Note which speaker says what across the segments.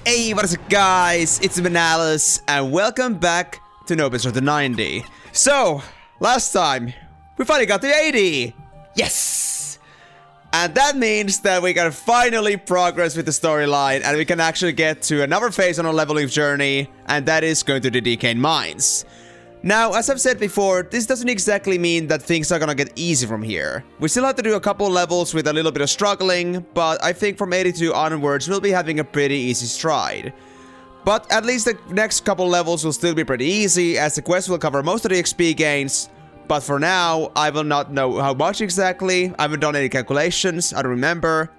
Speaker 1: Hey, what is up, guys? It's Emenalus, and welcome back to Noben the 90. So, last time, we finally got to 80! Yes! And that means that we can finally progress with the storyline, and we can actually get to another phase on our leveling journey, and that is going to the Dekane Mines. Now, as I've said before, this doesn't exactly mean that things are gonna get easy from here. We still have to do a couple levels with a little bit of struggling, but I think from 82 onwards, we'll be having a pretty easy stride. But at least the next couple levels will still be pretty easy, as the quest will cover most of the XP gains. But for now, I will not know how much exactly. I haven't done any calculations, I don't remember.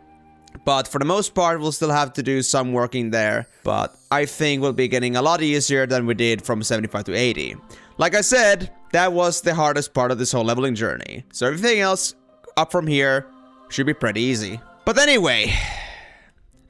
Speaker 1: But for the most part, we'll still have to do some working there. But I think we'll be getting a lot easier than we did from 75 to 80. Like I said, that was the hardest part of this whole leveling journey. So everything else up from here should be pretty easy. But anyway,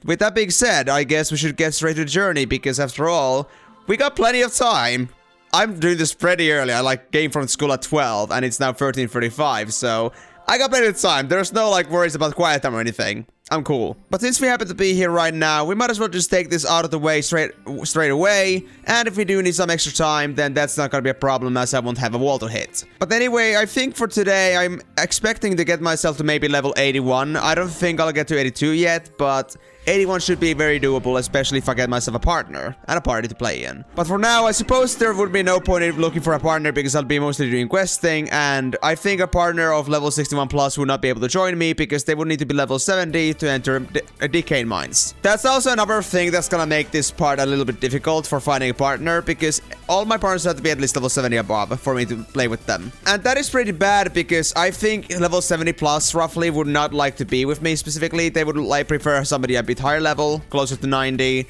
Speaker 1: with that being said, I guess we should get straight to the journey, because after all, we got plenty of time. I'm doing this pretty early. I came from school at 12 and it's now 13:35, so I got plenty of time. There's no worries about quiet time or anything. I'm cool. But since we happen to be here right now, we might as well just take this out of the way straight away. And if we do need some extra time, then that's not gonna be a problem, as I won't have a wall to hit. But anyway, I think for today, I'm expecting to get myself to maybe level 81. I don't think I'll get to 82 yet, but 81 should be very doable, especially if I get myself a partner and a party to play in. But for now, I suppose there would be no point in looking for a partner, because I'll be mostly doing questing, and I think a partner of level 61 plus would not be able to join me, because they would need to be level 70 to enter Dekane Mines. That's also another thing that's gonna make this part a little bit difficult for finding a partner, because all my partners have to be at least level 70 above for me to play with them. And that is pretty bad, because I think level 70 plus roughly would not like to be with me specifically. They would prefer somebody a bit higher level, closer to 90.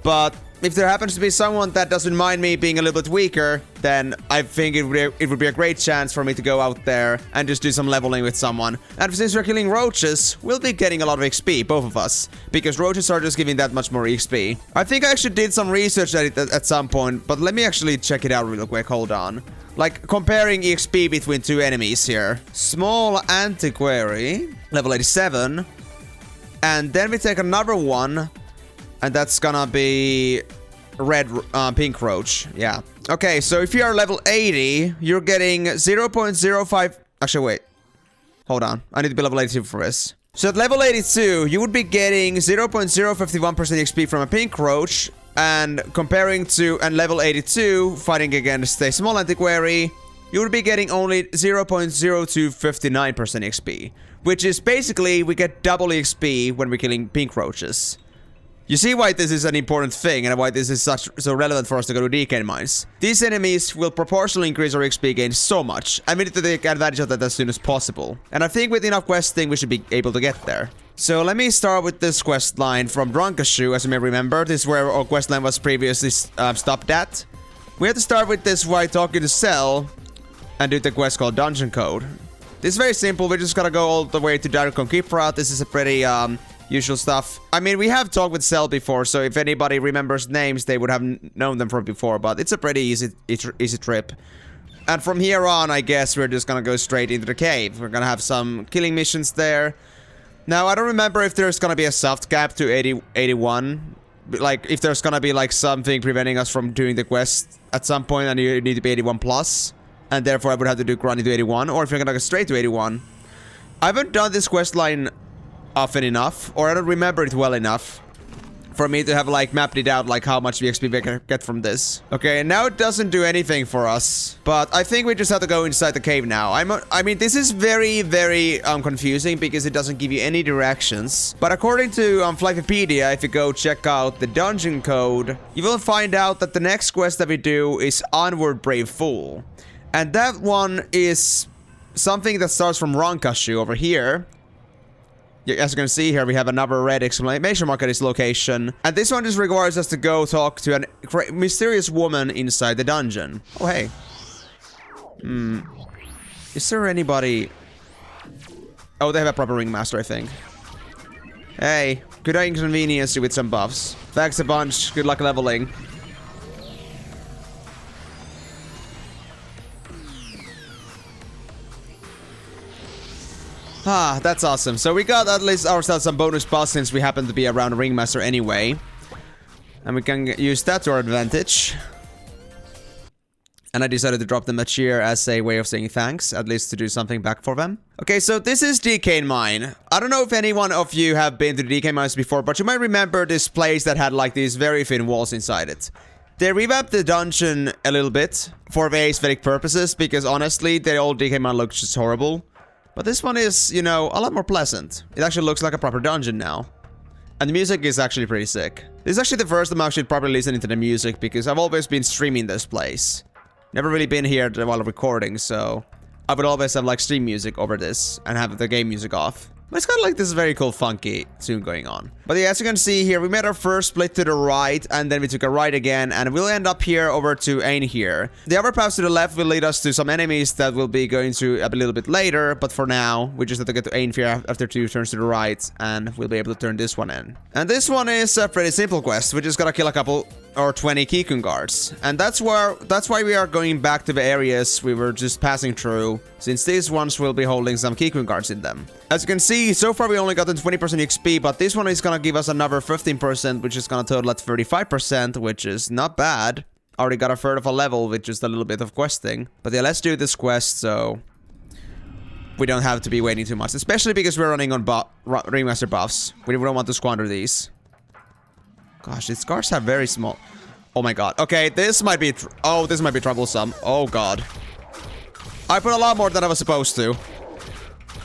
Speaker 1: But if there happens to be someone that doesn't mind me being a little bit weaker, then I think it would be a great chance for me to go out there and just do some leveling with someone. And since we're killing roaches, we'll be getting a lot of XP, both of us, because roaches are just giving that much more XP. I think I actually did some research at it at some point, but let me actually check it out real quick. Hold on. Comparing XP between two enemies here. Small antiquary, level 87. And then we take another one, and that's gonna be pink roach. Yeah. Okay, so if you are level 80, you're getting 0.05... Actually, wait. Hold on. I need to be level 82 for this. So at level 82, you would be getting 0.051% XP from a pink roach, and comparing to level 82, fighting against a small antiquary, you would be getting only 0.0259% XP. Which is basically, we get double XP when we're killing pink roaches. You see why this is an important thing, and why this is so relevant for us to go to Dekane Mines. These enemies will proportionally increase our XP gain so much, and we need to take advantage of that as soon as possible. And I think with enough questing, we should be able to get there. So let me start with this quest line from Drunkashu, as you may remember. This is where our quest line was previously stopped at. We have to start with this while talking to Cell, and do the quest called Dungeon Code. This is very simple. We just gotta go all the way to Dragon Keep route. This is a pretty usual stuff. I mean, we have talked with Cell before, so if anybody remembers names, they would have known them from before. But it's a pretty easy trip. And from here on, I guess we're just gonna go straight into the cave. We're gonna have some killing missions there. Now, I don't remember if there's gonna be a soft cap to 81. If there's gonna be something preventing us from doing the quest at some point, and you need to be 81 plus. And therefore, I would have to do grinding to 81, or if you're gonna go straight to 81. I haven't done this quest line often enough, or I don't remember it well enough for me to have mapped it out, how much XP we can get from this. Okay, and now it doesn't do anything for us, but I think we just have to go inside the cave now. I mean, this is very, very confusing, because it doesn't give you any directions. But according to Flyffipedia, if you go check out the dungeon code, you will find out that the next quest that we do is Onward Brave Fool. And that one is something that starts from Drunkashu over here. As you can see here, we have another red exclamation mark at its location. And this one just requires us to go talk to a mysterious woman inside the dungeon. Oh, hey. Is there anybody... Oh, they have a proper ringmaster, I think. Hey, could I inconvenience you with some buffs? Thanks a bunch. Good luck leveling. Ah, that's awesome. So we got at least ourselves some bonus buffs, since we happen to be around Ringmaster anyway. And we can use that to our advantage. And I decided to drop them a cheer as a way of saying thanks, at least to do something back for them. Okay, so this is Dekane Mine. I don't know if any one of you have been to the Dekane Mines before, but you might remember this place that had like these very thin walls inside it. They revamped the dungeon a little bit for very aesthetic purposes, because honestly, the old Dekane Mine looks just horrible. But this one is, you know, a lot more pleasant. It actually looks like a proper dungeon now. And the music is actually pretty sick. This is actually the first time I'm actually properly listening to the music, because I've always been streaming this place. Never really been here while recording, so I would always have like stream music over this and have the game music off. But it's kind of like this very cool funky tune going on. But yeah, as you can see here, we made our first split to the right, and then we took a right again, and we'll end up here over to Ain here. The other paths to the left will lead us to some enemies that we'll be going to a little bit later, but for now, we just have to get to Ain here after 2 turns to the right, and we'll be able to turn this one in. And this one is a pretty simple quest. We just gotta kill a couple or 20 Kikun guards. And that's why we are going back to the areas we were just passing through, since these ones will be holding some Kikun guards in them. As you can see, so far we only gotten 20% XP, but this one is gonna give us another 15%, which is gonna total at 35%, which is not bad. Already got a third of a level with just a little bit of questing. But yeah, let's do this quest so we don't have to be waiting too much, especially because we're running on remaster buffs. We don't want to squander these. Gosh, these guards have very small... Oh my god. Okay, this might be... this might be troublesome. Oh god. I put a lot more than I was supposed to.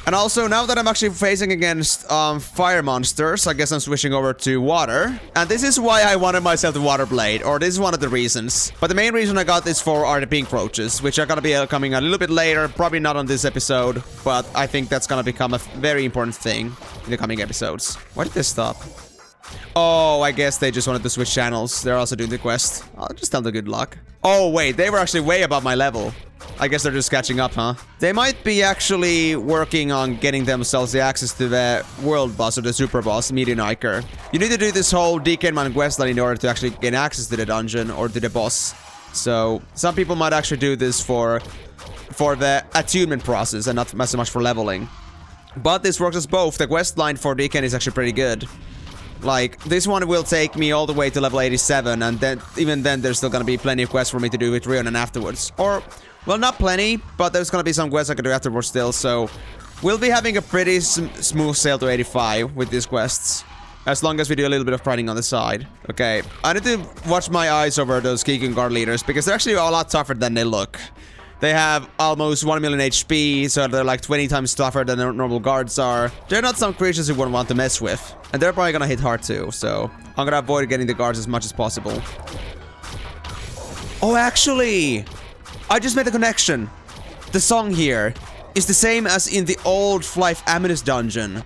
Speaker 1: And also, now that I'm actually facing against fire monsters, I guess I'm switching over to water. And this is why I wanted myself the water blade, or this is one of the reasons. But the main reason I got this for are the pink roaches, which are gonna be coming a little bit later, probably not on this episode, but I think that's gonna become a very important thing in the coming episodes. Why did this stop? Oh, I guess they just wanted to switch channels. They're also doing the quest. I'll just tell them good luck. Oh, wait, they were actually way above my level. I guess they're just catching up, huh? They might be actually working on getting themselves the access to the world boss or the super boss, Medioniker. You need to do this whole Dekane Mine questline in order to actually gain access to the dungeon or to the boss. So, some people might actually do this for the attunement process and not so much for leveling. But this works as both. The questline for Dekane is actually pretty good. Like, this one will take me all the way to level 87, and then even then there's still gonna be plenty of quests for me to do with Reonan afterwards. Or, well, not plenty, but there's gonna be some quests I can do afterwards still, so we'll be having a pretty smooth sail to 85 with these quests. As long as we do a little bit of grinding on the side. Okay, I need to watch my eyes over those Kikun guard leaders, because they're actually a lot tougher than they look. They have almost 1 million HP, so they're like 20 times tougher than their normal guards are. They're not some creatures you wouldn't want to mess with. And they're probably gonna hit hard too, so I'm gonna avoid getting the guards as much as possible. Oh, actually, I just made a connection. The song here is the same as in the old Flyff Emenalus dungeon.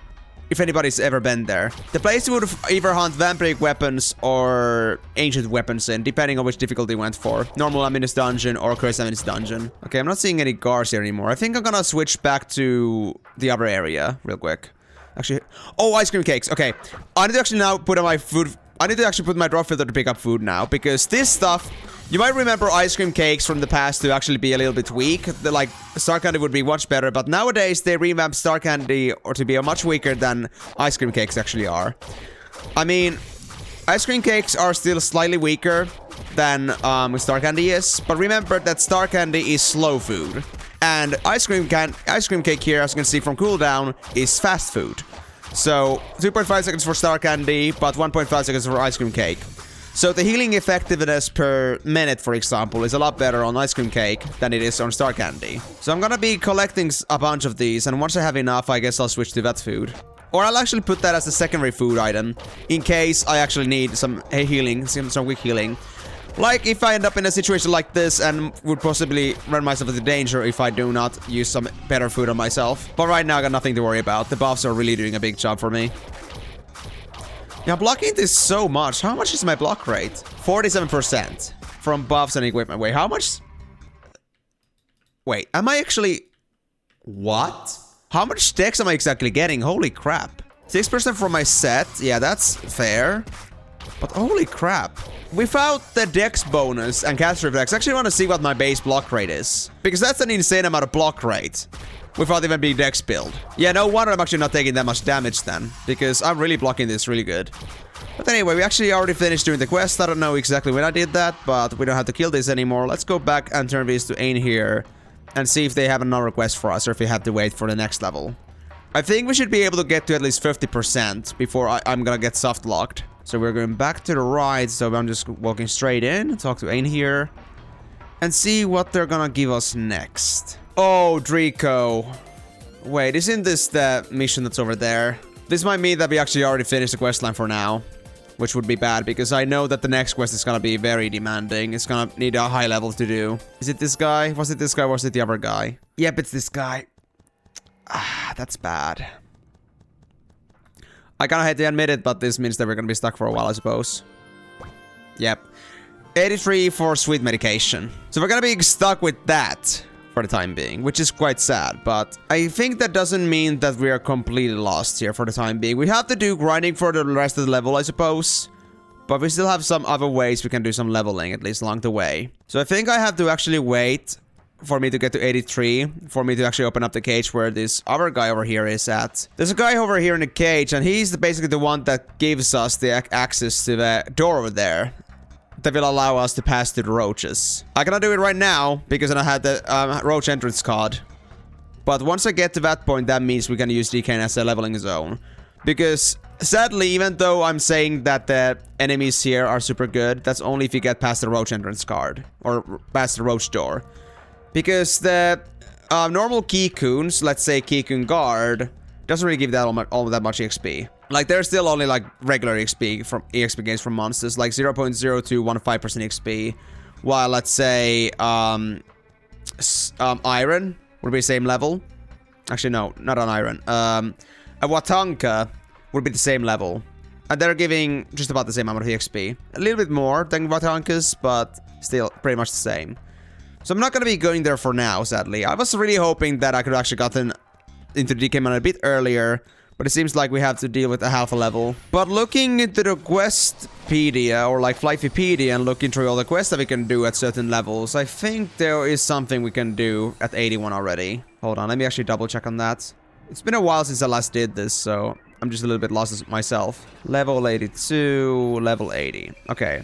Speaker 1: If anybody's ever been there. The place would either hunt vampiric weapons or ancient weapons in, depending on which difficulty you went for. Normal Emenalus dungeon or Cursed Emenalus dungeon. Okay, I'm not seeing any guards here anymore. I think I'm gonna switch back to the other area real quick. Actually, oh, ice cream cakes. Okay, I need to actually now put on my food. I need to actually put my draught filter to pick up food now, because this stuff... You might remember ice cream cakes from the past to actually be a little bit weak. Like, Star Candy would be much better, but nowadays they revamped Star Candy or to be much weaker than ice cream cakes actually are. I mean, ice cream cakes are still slightly weaker than Star Candy is, but remember that Star Candy is slow food. And ice cream cake here, as you can see from cooldown, is fast food. So, 2.5 seconds for Star Candy, but 1.5 seconds for ice cream cake. So the healing effectiveness per minute, for example, is a lot better on ice cream cake than it is on Star Candy. So I'm gonna be collecting a bunch of these, and once I have enough, I guess I'll switch to that food. Or I'll actually put that as a secondary food item, in case I actually need some healing, some quick healing. Like if I end up in a situation like this and would possibly run myself into danger if I do not use some better food on myself. But right now I got nothing to worry about. The buffs are really doing a big job for me. Yeah, blocking this so much. How much is my block rate? 47% from buffs and equipment. Wait, how much? Wait, am I actually... What? How much dex am I exactly getting? Holy crap. 6% from my set. Yeah, that's fair. But holy crap. Without the dex bonus and cast reflex, I actually want to see what my base block rate is. Because that's an insane amount of block rate. without even being dex build. Yeah, no wonder I'm actually not taking that much damage then, because I'm really blocking this really good. But anyway, we actually already finished doing the quest. I don't know exactly when I did that, but we don't have to kill this anymore. Let's go back and turn this to Ain here and see if they have another quest for us or if we have to wait for the next level. I think we should be able to get to at least 50% before I'm gonna get soft locked. So we're going back to the right, so I'm just walking straight in, talk to Ain here, and see what they're gonna give us next. Oh, Draco. Wait, isn't this the mission that's over there? This might mean that we actually already finished the questline for now, which would be bad because I know that the next quest is gonna be very demanding. It's gonna need a high level to do. Is it this guy? Was it this guy or was it the other guy? Yep, it's this guy. Ah, that's bad. I kinda hate to admit it, but this means that we're gonna be stuck for a while, I suppose. Yep. 83 for sweet medication. So we're gonna be stuck with that for the time being, which is quite sad, but I think that doesn't mean that we are completely lost here for the time being. We have to do grinding for the rest of the level, I suppose, but we still have some other ways we can do some leveling, at least along the way. So I think I have to actually wait for me to get to 83, for me to actually open up the cage where this other guy over here is at. There's a guy over here in the cage, and he's basically the one that gives us the access to the door over there that will allow us to pass through the roaches. I cannot do it right now because I had the roach entrance card. But once I get to that point, that means we can use Dekane as a leveling zone. Because sadly, even though I'm saying that the enemies here are super good, that's only if you get past the roach entrance card or past the roach door. Because the normal Keycoons, let's say Keycoon Guard, doesn't really give that all that much XP. Like, there's still only, like, regular XP from EXP gains from monsters, like 0.0215% XP. While, let's say, Iron would be the same level. Actually, no, not on Iron. A Watanka would be the same level. And they're giving just about the same amount of EXP. A little bit more than Watankas, but still pretty much the same. So I'm not going to be going there for now, sadly. I was really hoping that I could actually gotten into Dekane Mines a bit earlier, but it seems like we have to deal with a half a level. But looking into the Questpedia, or like Flyffipedia, and looking through all the quests that we can do at certain levels, I think there is something we can do at 81 already. Hold on, let me actually double check on that. It's been a while since I last did this, so I'm just a little bit lost myself. Level 82, level 80. Okay.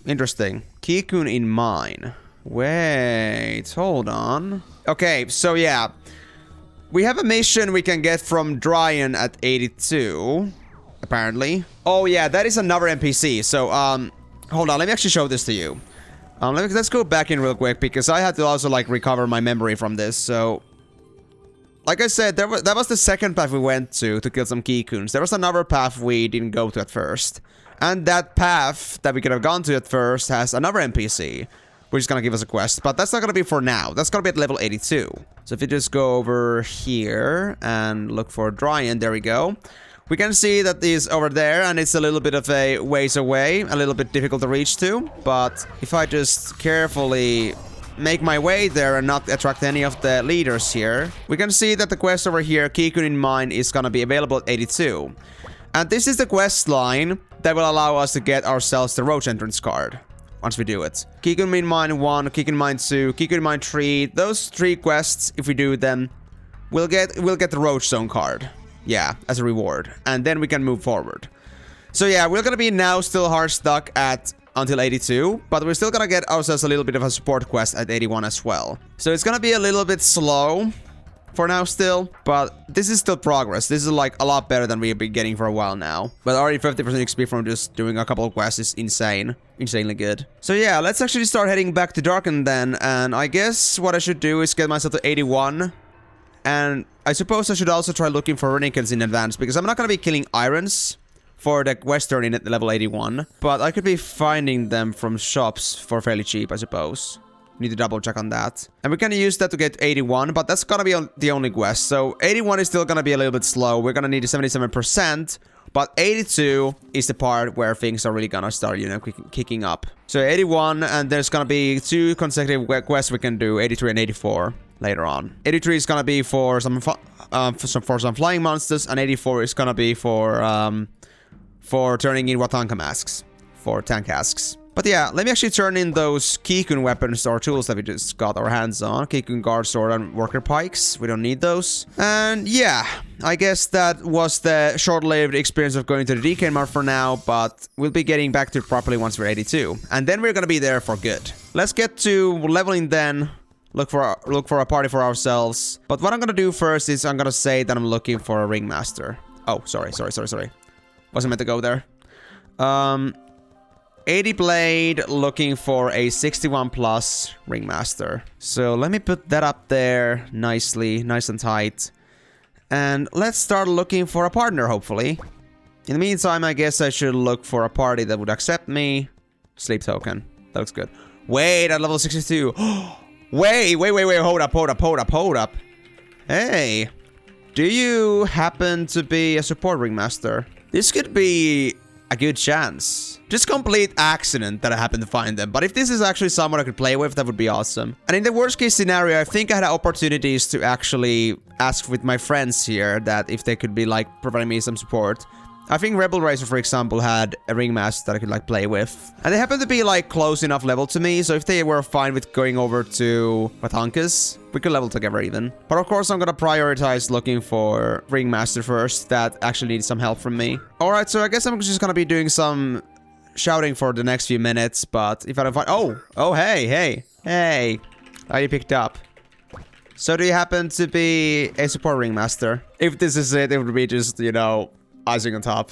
Speaker 1: Interesting. Keycoon in mine. Wait, hold on. Okay, so yeah. We have a mission we can get from Dryan at 82, apparently. Oh yeah, that is another NPC. So, hold on, let me actually show this to you. Let's go back in real quick, because I had to also, like, recover my memory from this, so... Like I said, that was the second path we went to kill some Keycoons. There was another path we didn't go to at first. And that path that we could have gone to at first has another NPC, which is gonna give us a quest. But that's not gonna be for now. That's gonna be at level 82. So if you just go over here and look for Dryan, there we go. We can see that he's over there, and it's a little bit of a ways away, a little bit difficult to reach to. But if I just carefully make my way there and not attract any of the leaders here, we can see that the quest over here, Dekane Mines, is gonna be available at 82. And this is the quest line that will allow us to get ourselves the roach entrance card. Once we do it. Dekane Mines 1, Dekane Mines 2, Dekane Mines 3. Those 3 quests, if we do them, we'll get the Roach Zone card. Yeah, as a reward. And then we can move forward. So yeah, we're gonna be now still hard stuck at until 82, but we're still gonna get ourselves a little bit of a support quest at 81 as well. So it's gonna be a little bit slow for now still, but this is still progress. This is like a lot better than we've been getting for a while now. But already 50% XP from just doing a couple of quests is insane. Insanely good. So yeah, let's actually start heading back to Darken then, and I guess what I should do is get myself to 81. And I suppose I should also try looking for Renekins in advance, because I'm not gonna be killing Irons for the Western in at level 81. But I could be finding them from shops for fairly cheap, I suppose. Need to double check on that. And we're gonna use that to get 81, but that's gonna be the only quest. So 81 is still gonna be a little bit slow. We're gonna need 77%, but 82 is the part where things are really gonna start, you know, kicking up. So 81, and there's gonna be 2 consecutive quests we can do, 83 and 84 later on. 83 is gonna be for some flying monsters, and 84 is gonna be for turning in Watanka masks, for tank casks. But yeah, let me actually turn in those Kikun weapons or tools that we just got our hands on. Kikun guard sword and worker pikes. We don't need those. And yeah, I guess that was the short-lived experience of going to the Dekane Mines for now, but we'll be getting back to it properly once we're 82. And then we're gonna be there for good. Let's get to leveling then. Look for a party for ourselves. But what I'm gonna do first is I'm gonna say that I'm looking for a ringmaster. Oh, sorry. Wasn't meant to go there. 80 blade, looking for a 61 plus ringmaster. So let me put that up there nicely, nice and tight. And let's start looking for a partner, hopefully. In the meantime, I guess I should look for a party that would accept me. Sleep token. That looks good. Wait, at level 62. Wait, hold up. Hey, do you happen to be a support ringmaster? This could be a good chance. Just complete accident that I happened to find them. But if this is actually someone I could play with, that would be awesome. And in the worst case scenario, I think I had opportunities to actually ask with my friends here that if they could be like providing me some support. I think Rebel Racer, for example, had a ringmaster that I could like play with. And they happened to be like close enough level to me, so if they were fine with going over to Vatankas, we could level together even. But of course, I'm gonna prioritize looking for ringmaster first that actually needs some help from me. Alright, so I guess I'm just gonna be doing some shouting for the next few minutes, but if I don't find... Oh, hey. You picked up. So do you happen to be a support ringmaster? If this is it, it would be just, you know, icing on top.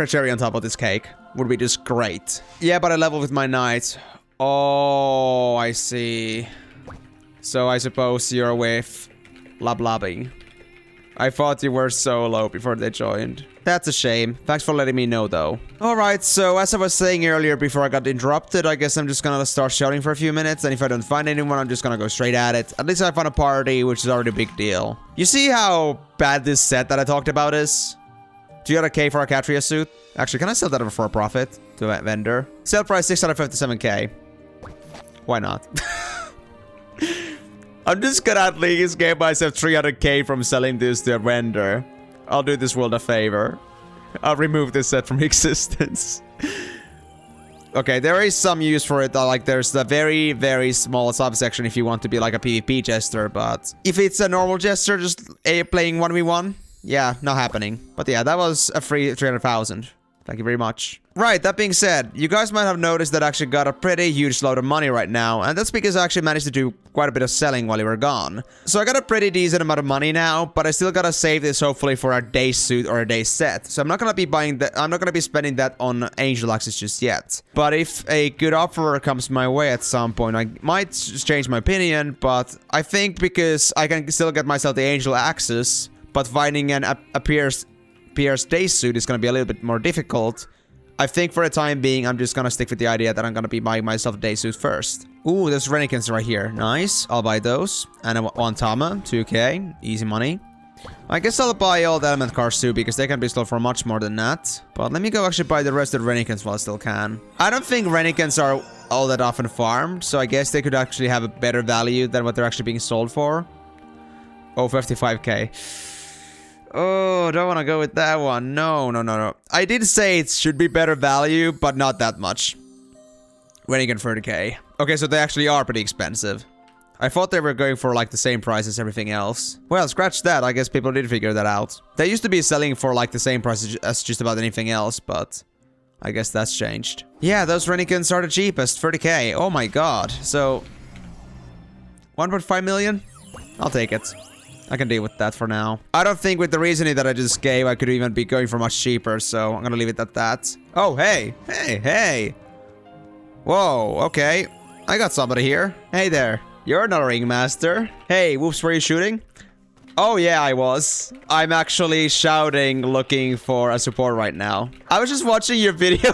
Speaker 1: Cherry on top of this cake. Would be just great. Yeah, but I level with my knight. Oh, I see. So I suppose you're with Lablabbing. I thought you were solo before they joined. That's a shame. Thanks for letting me know, though. Alright, so as I was saying earlier before I got interrupted, I guess I'm just gonna start shouting for a few minutes, and if I don't find anyone, I'm just gonna go straight at it. At least I found a party, which is already a big deal. You see how bad this set that I talked about is? 300k for a Catria suit? Actually, can I sell that for a profit to a vendor? Sale price 657k. Why not? I'm just gonna at least get myself 300k from selling this to a vendor. I'll do this world a favor. I'll remove this set from existence. Okay, there is some use for it. Like, there's a very, very small subsection if you want to be like a PvP jester, but if it's a normal jester just playing 1v1, yeah, not happening. But yeah, that was a free 300,000. Thank you very much. Right, that being said, you guys might have noticed that I actually got a pretty huge load of money right now, and that's because I actually managed to do quite a bit of selling while you were gone. So I got a pretty decent amount of money now, but I still gotta save this hopefully for a day suit or a day set. So I'm not gonna be buying that. I'm not gonna be spending that on Angel Axes just yet. But if a good offer comes my way at some point, I might change my opinion. But I think because I can still get myself the Angel Axes, but finding a pierced day suit is gonna be a little bit more difficult. I think for the time being, I'm just gonna stick with the idea that I'm gonna be buying myself a day suit first. Ooh, there's Renekins right here. Nice. I'll buy those. And one Tama, 2k. Easy money. I guess I'll buy all the element cards too, because they can be sold for much more than that. But let me go actually buy the rest of the Renekins while I still can. I don't think Renekins are all that often farmed, so I guess they could actually have a better value than what they're actually being sold for. Oh, 55k. Oh, don't want to go with that one. No. I did say it should be better value, but not that much. Renegade 30k. Okay, so they actually are pretty expensive. I thought they were going for like the same price as everything else. Well, scratch that. I guess people did figure that out. They used to be selling for like the same price as just about anything else, but I guess that's changed. Yeah, those Renegades are the cheapest. 30k. Oh my god. So 1.5 million? I'll take it. I can deal with that for now. I don't think with the reasoning that I just gave, I could even be going for much cheaper, so I'm gonna leave it at that. Oh, hey. Hey. Whoa, okay. I got somebody here. Hey there. You're not a ringmaster. Hey, whoops, were you shooting? Oh, yeah, I was. I'm actually shouting, looking for a support right now. I was just watching your video.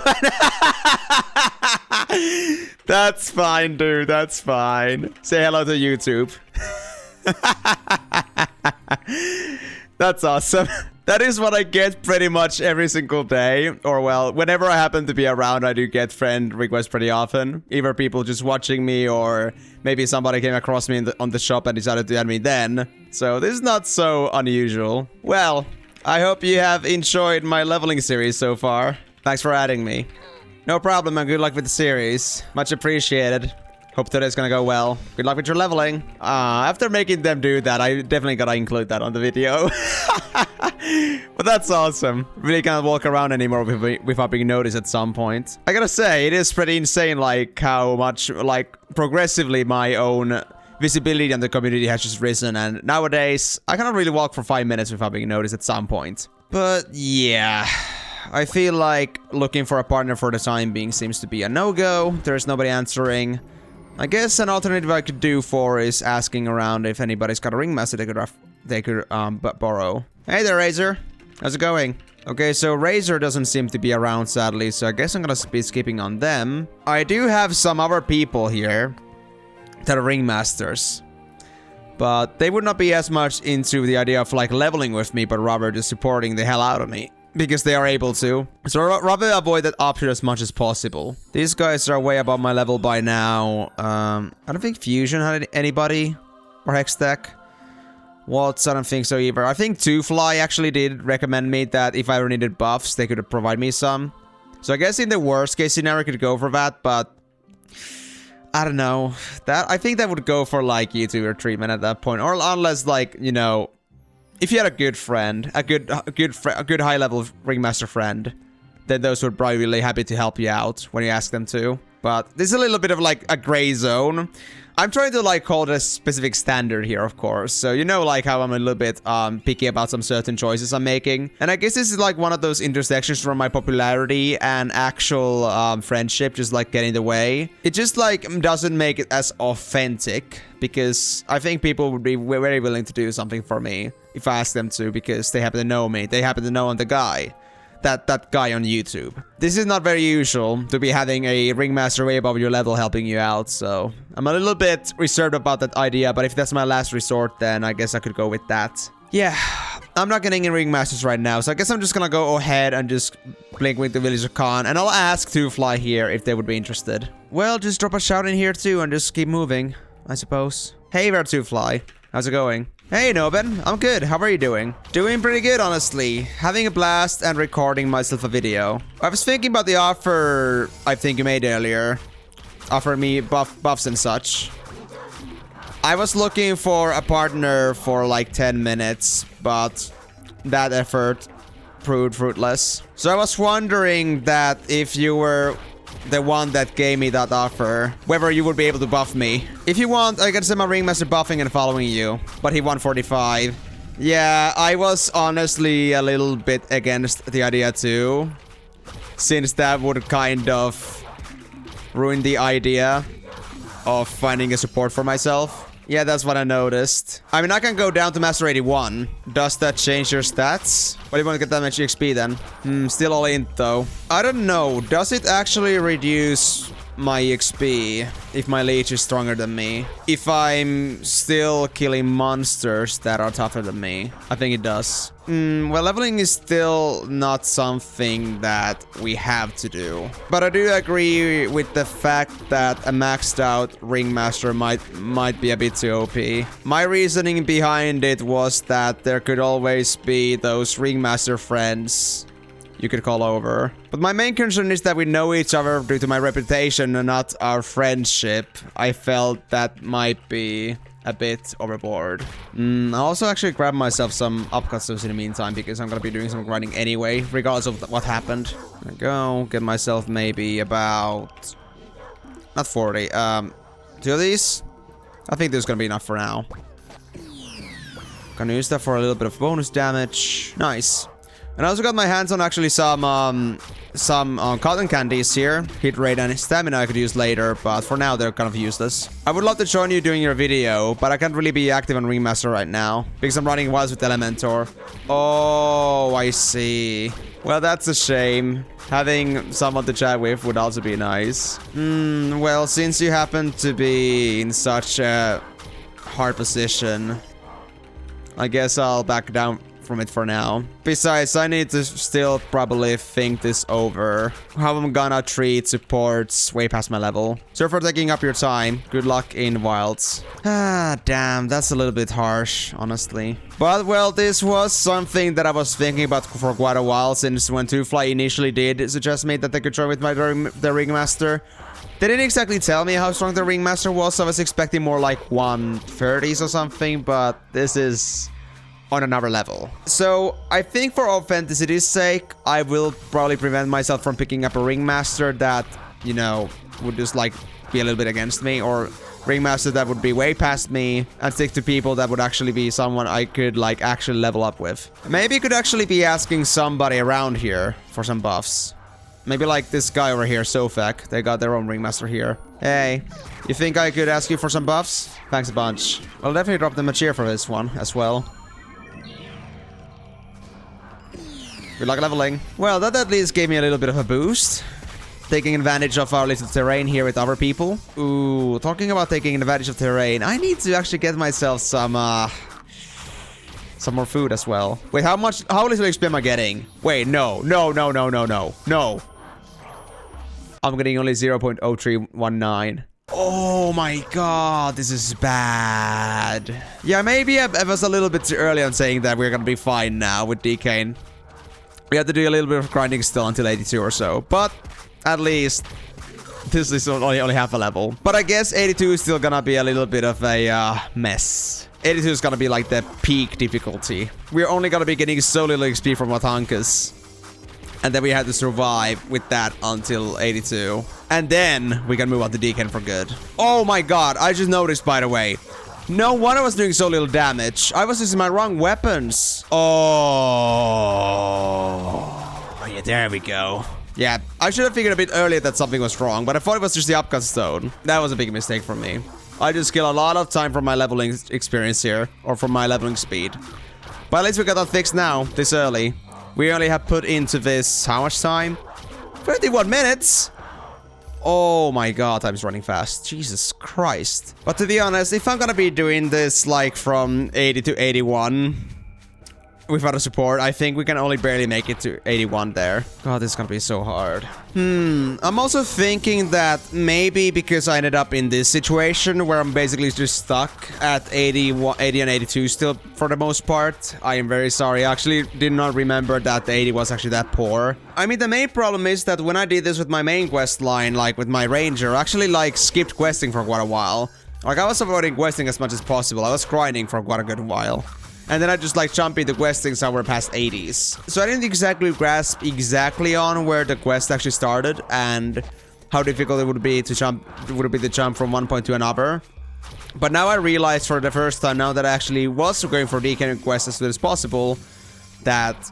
Speaker 1: That's fine, dude. That's fine. Say hello to YouTube. That's awesome. That is what I get pretty much every single day. Or well, whenever I happen to be around, I do get friend requests pretty often. Either people just watching me, or maybe somebody came across me on the shop and decided to add me then. So this is not so unusual. Well, I hope you have enjoyed my leveling series so far. Thanks for adding me. No problem, and good luck with the series. Much appreciated. Hope today's gonna go well. Good luck with your leveling. After making them do that, I definitely gotta include that on the video. But that's awesome. Really can't walk around anymore without being noticed at some point. I gotta say, it is pretty insane, like, how much, like, progressively my own visibility on the community has just risen. And nowadays, I cannot really walk for 5 minutes without being noticed at some point. But, yeah. I feel like looking for a partner for the time being seems to be a no-go. There's nobody answering. I guess an alternative I could do for is asking around if anybody's got a ringmaster they could borrow. Hey there, Razor. How's it going? Okay, so Razor doesn't seem to be around, sadly, so I guess I'm gonna be skipping on them. I do have some other people here that are ringmasters, but they would not be as much into the idea of like leveling with me, but rather just supporting the hell out of me. Because they are able to. So rather avoid that option as much as possible. These guys are way above my level by now. I don't think Fusion had anybody. Or Hextech. Waltz, I don't think so either. I think Fly actually did recommend me that if I ever needed buffs, they could provide me some. So I guess in the worst case scenario I could go for that, but I don't know. I think that would go for like YouTuber treatment at that point. Or unless like, you know, if you had a good friend, a good high-level ringmaster friend, then those would probably be really happy to help you out when you ask them to. But this is a little bit of like a gray zone. I'm trying to like hold a specific standard here, of course. So you know like how I'm a little bit picky about some certain choices I'm making. And I guess this is like one of those intersections from my popularity and actual friendship just like getting in the way. It just like doesn't make it as authentic, because I think people would be very willing to do something for me if I ask them to, because they happen to know me. They happen to know I'm the guy. That guy on YouTube. This is not very usual to be having a ringmaster way above your level helping you out, so I'm a little bit reserved about that idea, but if that's my last resort, then I guess I could go with that. Yeah, I'm not getting any ringmasters right now, so I guess I'm just gonna go ahead and just blink with the villager con, and I'll ask Fly here if they would be interested. Well, just drop a shout in here too and just keep moving, I suppose. Hey there, Fly. How's it going? Hey Noben, I'm good. How are you doing? Doing pretty good, honestly. Having a blast and recording myself a video. I was thinking about the offer I think you made earlier. Offer me buffs and such. I was looking for a partner for like 10 minutes, but that effort proved fruitless. So I was wondering that if you were the one that gave me that offer, whether you would be able to buff me. If you want, I can send my ringmaster buffing and following you, but he won 45. Yeah, I was honestly a little bit against the idea too, since that would kind of ruin the idea of finding a support for myself. Yeah, that's what I noticed. I mean, I can go down to Master 81. Does that change your stats? Why do you want to get that much XP then? Still all in though. I don't know. Does it actually reduce my XP if my leech is stronger than me? If I'm still killing monsters that are tougher than me? I think it does. Well, leveling is still not something that we have to do. But I do agree with the fact that a maxed out ringmaster might be a bit too OP. My reasoning behind it was that there could always be those ringmaster friends you could call over. But my main concern is that we know each other due to my reputation and not our friendship. I felt that might be a bit overboard. I'll also actually grab myself some upcuts in the meantime, because I'm gonna be doing some grinding anyway, regardless of what happened. There we go. Get myself maybe about... not 40. 2 of these? I think there's gonna be enough for now. Gonna use that for a little bit of bonus damage. Nice. And I also got my hands on actually some cotton candies here. Hit rate and stamina I could use later, but for now they're kind of useless. I would love to join you doing your video, but I can't really be active on Ringmaster right now, because I'm running Wilds with Elementor. Oh, I see. Well, that's a shame. Having someone to chat with would also be nice. Well, since you happen to be in such a hard position, I guess I'll back down from it for now. Besides, I need to still probably think this over. How I'm gonna treat supports way past my level. So for taking up your time, good luck in wilds. Ah, damn, that's a little bit harsh, honestly. But, well, this was something that I was thinking about for quite a while, since when Fly initially did suggest me that they could join with the Ringmaster. They didn't exactly tell me how strong the Ringmaster was, so I was expecting more like 130s or something, but this is on another level. So, I think for authenticity's sake, I will probably prevent myself from picking up a Ringmaster that, you know, would just like be a little bit against me, or Ringmaster that would be way past me, and stick to people that would actually be someone I could like actually level up with. Maybe you could actually be asking somebody around here for some buffs. Maybe like this guy over here, Sofak. They got their own Ringmaster here. Hey, you think I could ask you for some buffs? Thanks a bunch. I'll definitely drop them a cheer for this one as well. Good luck leveling. Well, that at least gave me a little bit of a boost. Taking advantage of our little terrain here with other people. Ooh, talking about taking advantage of terrain, I need to actually get myself some more food as well. Wait, how little XP am I getting? Wait, no. I'm getting only 0.0319. Oh my god, this is bad. Yeah, maybe I was a little bit too early on saying that we're gonna be fine now with Dekane. We have to do a little bit of grinding still until 82 or so, but at least this is only half a level. But I guess 82 is still gonna be a little bit of a mess. 82 is gonna be like the peak difficulty. We're only gonna be getting so little XP from Watankas. And then we had to survive with that until 82. And then we can move on to Dekane for good. Oh my god, I just noticed, by the way. No wonder I was doing so little damage. I was using my wrong weapons. Oh, yeah, there we go. Yeah, I should have figured a bit earlier that something was wrong, but I thought it was just the upcut stone. That was a big mistake from me. I just kill a lot of time from my leveling experience here, or from my leveling speed. But at least we got that fixed now, this early. We only have put into this, how much time? 51 minutes! Oh my god, time's running fast. Jesus Christ. But to be honest, if I'm gonna be doing this like from 80 to 81 without a support, I think we can only barely make it to 81 there. God, this is gonna be so hard. I'm also thinking that maybe because I ended up in this situation where I'm basically just stuck at 80 and 82 still for the most part. I am very sorry. I actually did not remember that the 80 was actually that poor. I mean, the main problem is that when I did this with my main quest line, like with my ranger, I actually like skipped questing for quite a while. Like I was avoiding questing as much as possible. I was grinding for quite a good while. And then I just like jump into questing somewhere past 80s. So I didn't exactly grasp exactly on where the quest actually started and how difficult it would be to jump from one point to another. But now I realized for the first time, now that I actually was going for Dekane quest as soon as possible, that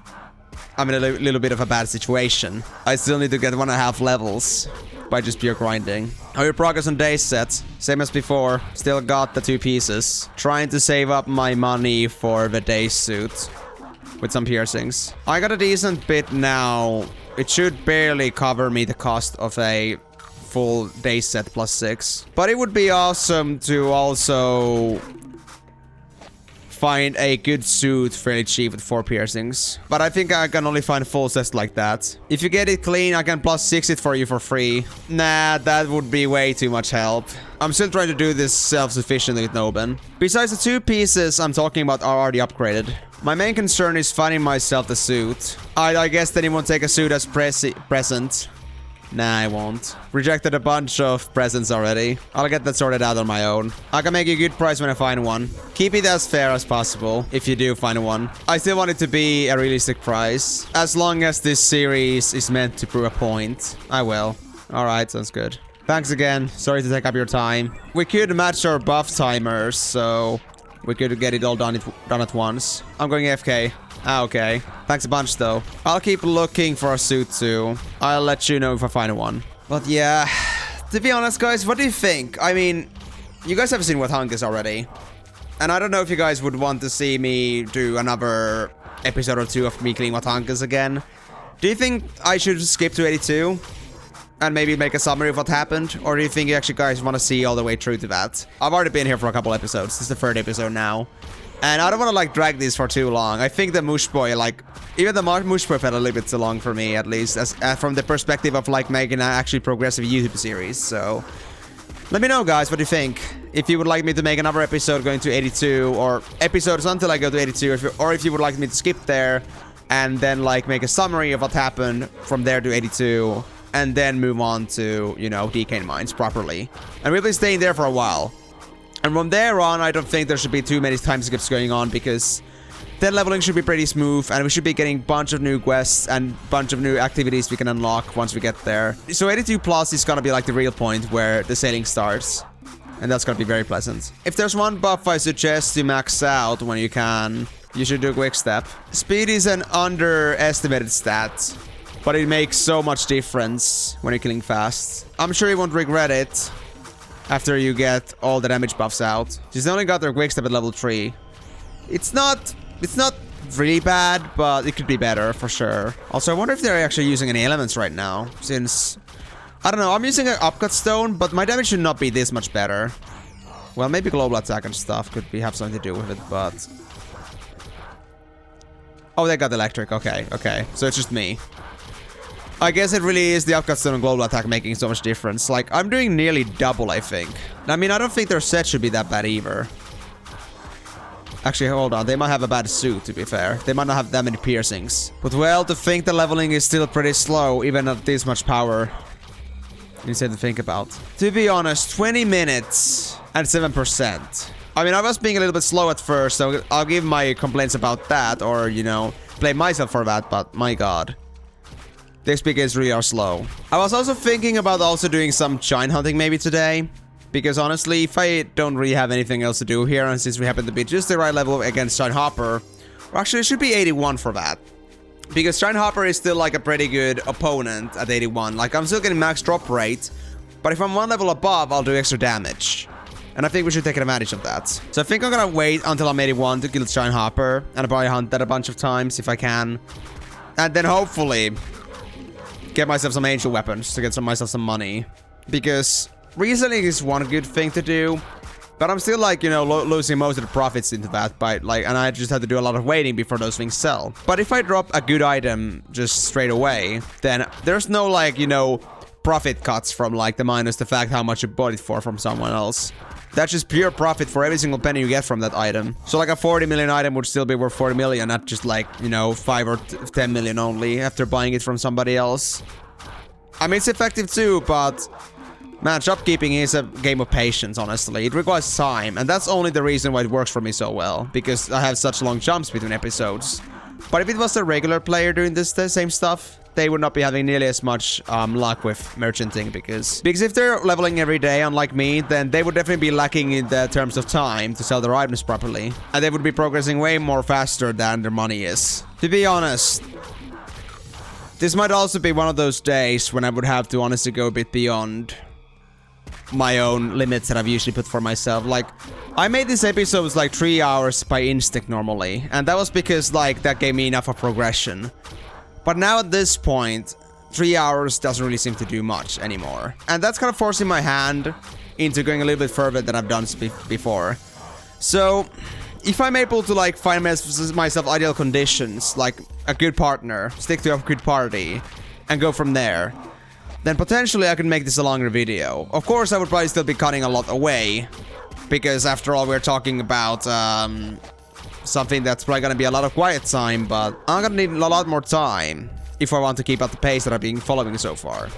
Speaker 1: I'm in a little bit of a bad situation. I still need to get 1.5 levels by just pure grinding. How your progress on day set? Same as before. Still got the 2 pieces. Trying to save up my money for the day suit with some piercings. I got a decent bit now. It should barely cover me the cost of a full day set plus 6. But it would be awesome to also find a good suit fairly cheap with 4 piercings. But I think I can only find full sets like that. If you get it clean, I can plus 6 it for you for free. Nah, that would be way too much help. I'm still trying to do this self-sufficiently with Noben. Besides, the 2 pieces I'm talking about are already upgraded. My main concern is finding myself the suit. I guess then he won't take a suit as present. Nah, I won't. Rejected a bunch of presents already. I'll get that sorted out on my own. I can make a good price when I find one. Keep it as fair as possible, if you do find one. I still want it to be a realistic price. As long as this series is meant to prove a point, I will. Alright, sounds good. Thanks again. Sorry to take up your time. We could match our buff timers, so we could get it all done at once. I'm going AFK. Ah, okay. Thanks a bunch, though. I'll keep looking for a suit, too. I'll let you know if I find one. But yeah, to be honest, guys, what do you think? I mean, you guys have seen Watankas already. And I don't know if you guys would want to see me do another episode or 2 of me cleaning Watankas again. Do you think I should skip to 82? and maybe make a summary of what happened? Or do you think you actually guys want to see all the way through to that? I've already been here for a couple episodes. This is the third episode now. And I don't want to, like, drag these for too long. I think the Mush Boy, like, even the Mush Boy felt a little bit too long for me, at least, as from the perspective of, like, making an actually progressive YouTube series. So, let me know, guys, what do you think? If you would like me to make another episode going to 82, or episodes until I go to 82, or if you would like me to skip there, and then, like, make a summary of what happened from there to 82, and then move on to, you know, Dekane Mines properly. And we'll be staying there for a while. And from there on, I don't think there should be too many time skips going on, because then leveling should be pretty smooth, and we should be getting a bunch of new quests and bunch of new activities we can unlock once we get there. So 82 plus is gonna be like the real point where the sailing starts, and that's gonna be very pleasant. If there's one buff I suggest to max out when you can, you should do a quick step. Speed is an underestimated stat, but it makes so much difference when you're killing fast. I'm sure you won't regret it after you get all the damage buffs out. She's only got their quick step at level 3. It's not really bad, but it could be better for sure. Also, I wonder if they're actually using any elements right now, since I don't know, I'm using an upcut stone, but my damage should not be this much better. Well, maybe global attack and stuff could have something to do with it, but oh, they got electric. Okay, so it's just me. I guess it really is the upcut stone and global attack making so much difference. Like, I'm doing nearly double, I think. I mean, I don't think their set should be that bad either. Actually, hold on. They might have a bad suit, to be fair. They might not have that many piercings. But, well, to think the leveling is still pretty slow, even at this much power. Insane to think about. To be honest, 20 minutes and 7%. I mean, I was being a little bit slow at first, so I'll give my complaints about that, or, you know, blame myself for that, but my god. The XP really are slow. I was also thinking about also doing some giant hunting maybe today. Because honestly, if I don't really have anything else to do here, and since we happen to be just the right level against Giant Hopper, well, actually it should be 81 for that. Because Giant Hopper is still like a pretty good opponent at 81. Like, I'm still getting max drop rate, but if I'm one level above, I'll do extra damage. And I think we should take advantage of that. So I think I'm gonna wait until I'm 81 to kill Giant Hopper, and I'll probably hunt that a bunch of times if I can. And then hopefully get myself some angel weapons to get myself some money. Because reselling is one good thing to do, but I'm still, like, you know, losing most of the profits into that, and I just have to do a lot of waiting before those things sell. But if I drop a good item just straight away, then there's no, like, you know, profit cuts from, like, the minus the fact how much you bought it for from someone else. That's just pure profit for every single penny you get from that item. So, like, a 40 million item would still be worth 40 million, not just, like, you know, 5 or 10 million only after buying it from somebody else. I mean, it's effective too, but man, shopkeeping is a game of patience, honestly. It requires time, and that's only the reason why it works for me so well, because I have such long jumps between episodes. But if it was a regular player doing the same stuff, they would not be having nearly as much luck with merchanting, because if they're leveling every day, unlike me, then they would definitely be lacking in the terms of time to sell their items properly, and they would be progressing way more faster than their money is. To be honest, this might also be one of those days when I would have to honestly go a bit beyond my own limits that I've usually put for myself. Like, I made these episodes like 3 hours by instinct normally, and that was because, like, that gave me enough of progression. But now at this point, 3 hours doesn't really seem to do much anymore. And that's kind of forcing my hand into going a little bit further than I've done before. So, if I'm able to, like, find myself ideal conditions, like a good partner, stick to a good party, and go from there, then potentially I could make this a longer video. Of course, I would probably still be cutting a lot away, because after all, we're talking about something that's probably gonna be a lot of quiet time, but I'm gonna need a lot more time if I want to keep up the pace that I've been following so far.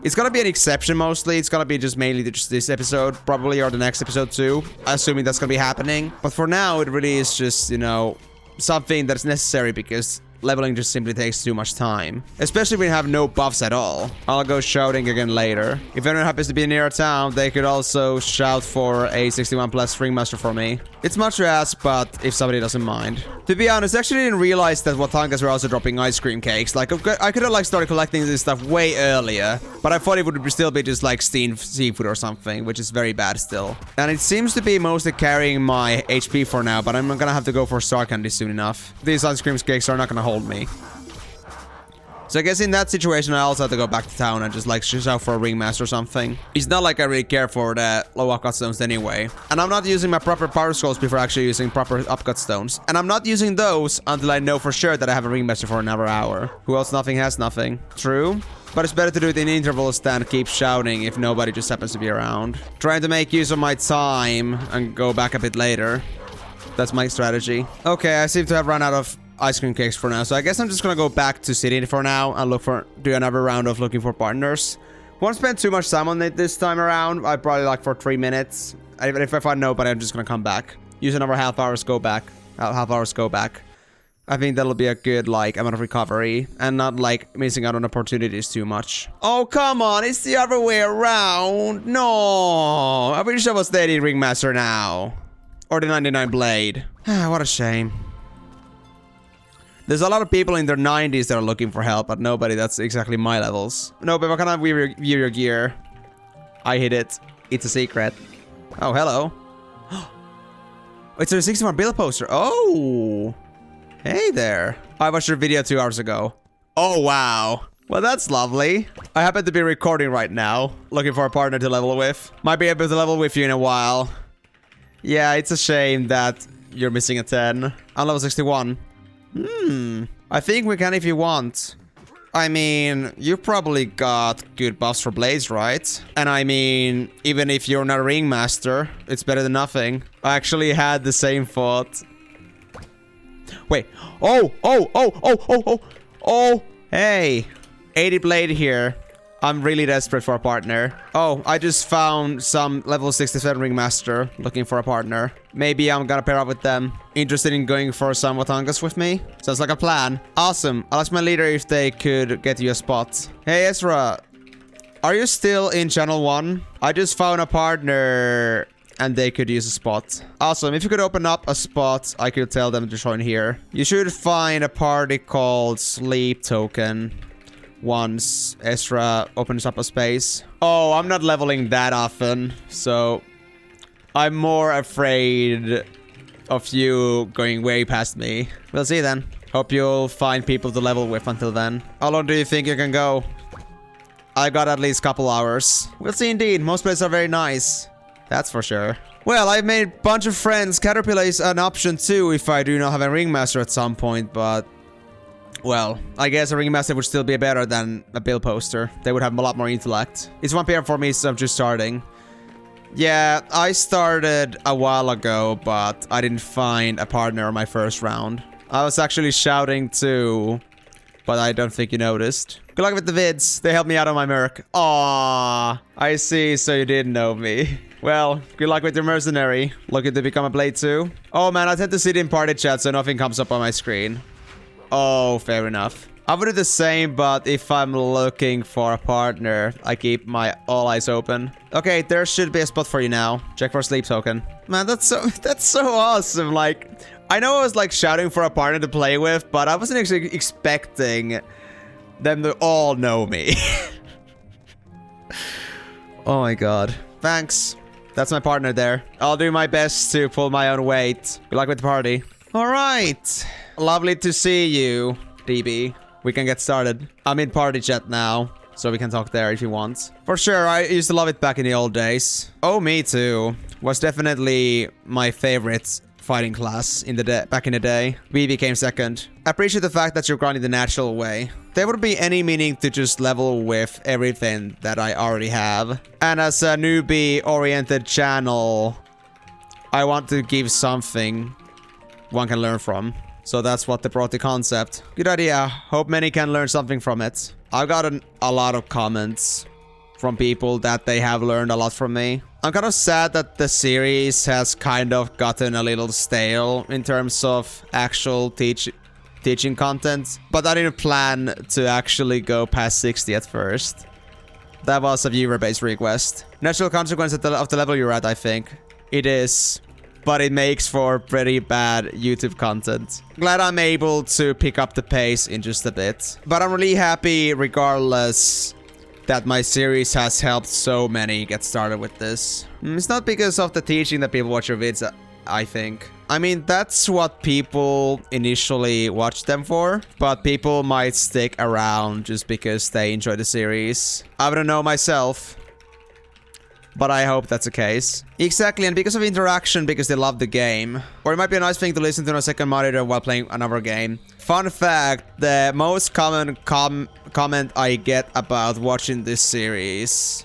Speaker 1: It's gonna be an exception mostly. It's gonna be just mainly just this episode, probably, or the next episode too, assuming that's gonna be happening. But for now, it really is just, you know, something that's necessary, because leveling just simply takes too much time. Especially when you have no buffs at all. I'll go shouting again later. If anyone happens to be near a town, they could also shout for a 61 plus ringmaster for me. It's much to ask, but if somebody doesn't mind. To be honest, I actually didn't realize that Watangas were also dropping ice cream cakes. Like, I could have, like, started collecting this stuff way earlier, but I thought it would still be just, like, steamed seafood or something, which is very bad still. And it seems to be mostly carrying my HP for now, but I'm gonna have to go for star candy soon enough. These ice cream cakes are not gonna hold me. So I guess in that situation, I also have to go back to town and just like shoot out for a ringmaster or something. It's not like I really care for the low upcut stones anyway. And I'm not using my proper power scrolls before actually using proper upcut stones. And I'm not using those until I know for sure that I have a ringmaster for another hour. Who else nothing has nothing. True. But it's better to do it in intervals than keep shouting if nobody just happens to be around. Trying to make use of my time and go back a bit later. That's my strategy. Okay, I seem to have run out of ice cream cakes for now, so I guess I'm just gonna go back to city for now and do another round of looking for partners. Won't spend too much time on it this time around. I probably like for 3 minutes. If I find nobody, I'm just gonna come back. Use another half hours, go back. Half hours, go back. I think that'll be a good like amount of recovery and not like missing out on opportunities too much. Oh come on, it's the other way around. No, I wish I was the 80 ringmaster now, or the 99 blade. What a shame. There's a lot of people in their 90s that are looking for help, but nobody that's exactly my levels. No, but what can I view your gear? I hit it. It's a secret. Oh, hello. It's a 64 bill poster. Oh. Hey there. I watched your video 2 hours ago. Oh, wow. Well, that's lovely. I happen to be recording right now. Looking for a partner to level with. Might be able to level with you in a while. Yeah, it's a shame that you're missing a 10. I'm level 61. I think we can if you want. I mean, you probably got good buffs for blades, right? And I mean, even if you're not a ringmaster, it's better than nothing. I actually had the same thought. Wait. Oh, hey. 80 blade here. I'm really desperate for a partner. Oh, I just found some level 67 ringmaster looking for a partner. Maybe I'm gonna pair up with them. Interested in going for some Watangas with me? Sounds like a plan. Awesome. I'll ask my leader if they could get you a spot. Hey, Ezra. Are you still in channel 1? I just found a partner and they could use a spot. Awesome. If you could open up a spot, I could tell them to join here. You should find a party called Sleep Token once Ezra opens up a space. Oh, I'm not leveling that often, so I'm more afraid of you going way past me. We'll see then. Hope you'll find people to level with until then. How long do you think you can go? I got at least a couple hours. We'll see indeed. Most places are very nice. That's for sure. Well, I've made a bunch of friends. Caterpillar is an option too if I do not have a ringmaster at some point, but well, I guess a ringmaster would still be better than a bill poster. They would have a lot more intellect. It's 1 PM for me, so I'm just starting. Yeah, I started a while ago, but I didn't find a partner on my first round. I was actually shouting too, but I don't think you noticed. Good luck with the vids. They helped me out on my merc. Aww, I see, so you didn't know me. Well, good luck with your mercenary. Looking to become a blade too? Oh man, I tend to sit in party chat so nothing comes up on my screen. Oh, fair enough. I would do the same, but if I'm looking for a partner, I keep my all eyes open. Okay, there should be a spot for you now. Check for sleep token. Man, that's so awesome. Like, I know I was like shouting for a partner to play with, but I wasn't actually expecting them to all know me. Oh my god. Thanks. That's my partner there. I'll do my best to pull my own weight. Good luck with the party. Alright. Lovely to see you, DB. We can get started. I'm in party chat now, so we can talk there if you want. For sure, I used to love it back in the old days. Oh, me too. Was definitely my favorite fighting class in the back in the day. We became second. I appreciate the fact that you're grinding the natural way. There would be any meaning to just level with everything that I already have. And as a newbie-oriented channel, I want to give something one can learn from. So that's what they brought the concept. Good idea. Hope many can learn something from it. I've gotten a lot of comments from people that they have learned a lot from me. I'm kind of sad that the series has kind of gotten a little stale in terms of actual teaching content. But I didn't plan to actually go past 60 at first. That was a viewer-based request. Natural consequence of the level you're at, I think. It is. But it makes for pretty bad YouTube content. Glad I'm able to pick up the pace in just a bit. But I'm really happy regardless that my series has helped so many get started with this. It's not because of the teaching that people watch your vids, I think. I mean, that's what people initially watch them for, but people might stick around just because they enjoy the series. I wouldn't know myself, but I hope that's the case. Exactly, and because of interaction, because they love the game. Or it might be a nice thing to listen to on a second monitor while playing another game. Fun fact, the most common comment I get about watching this series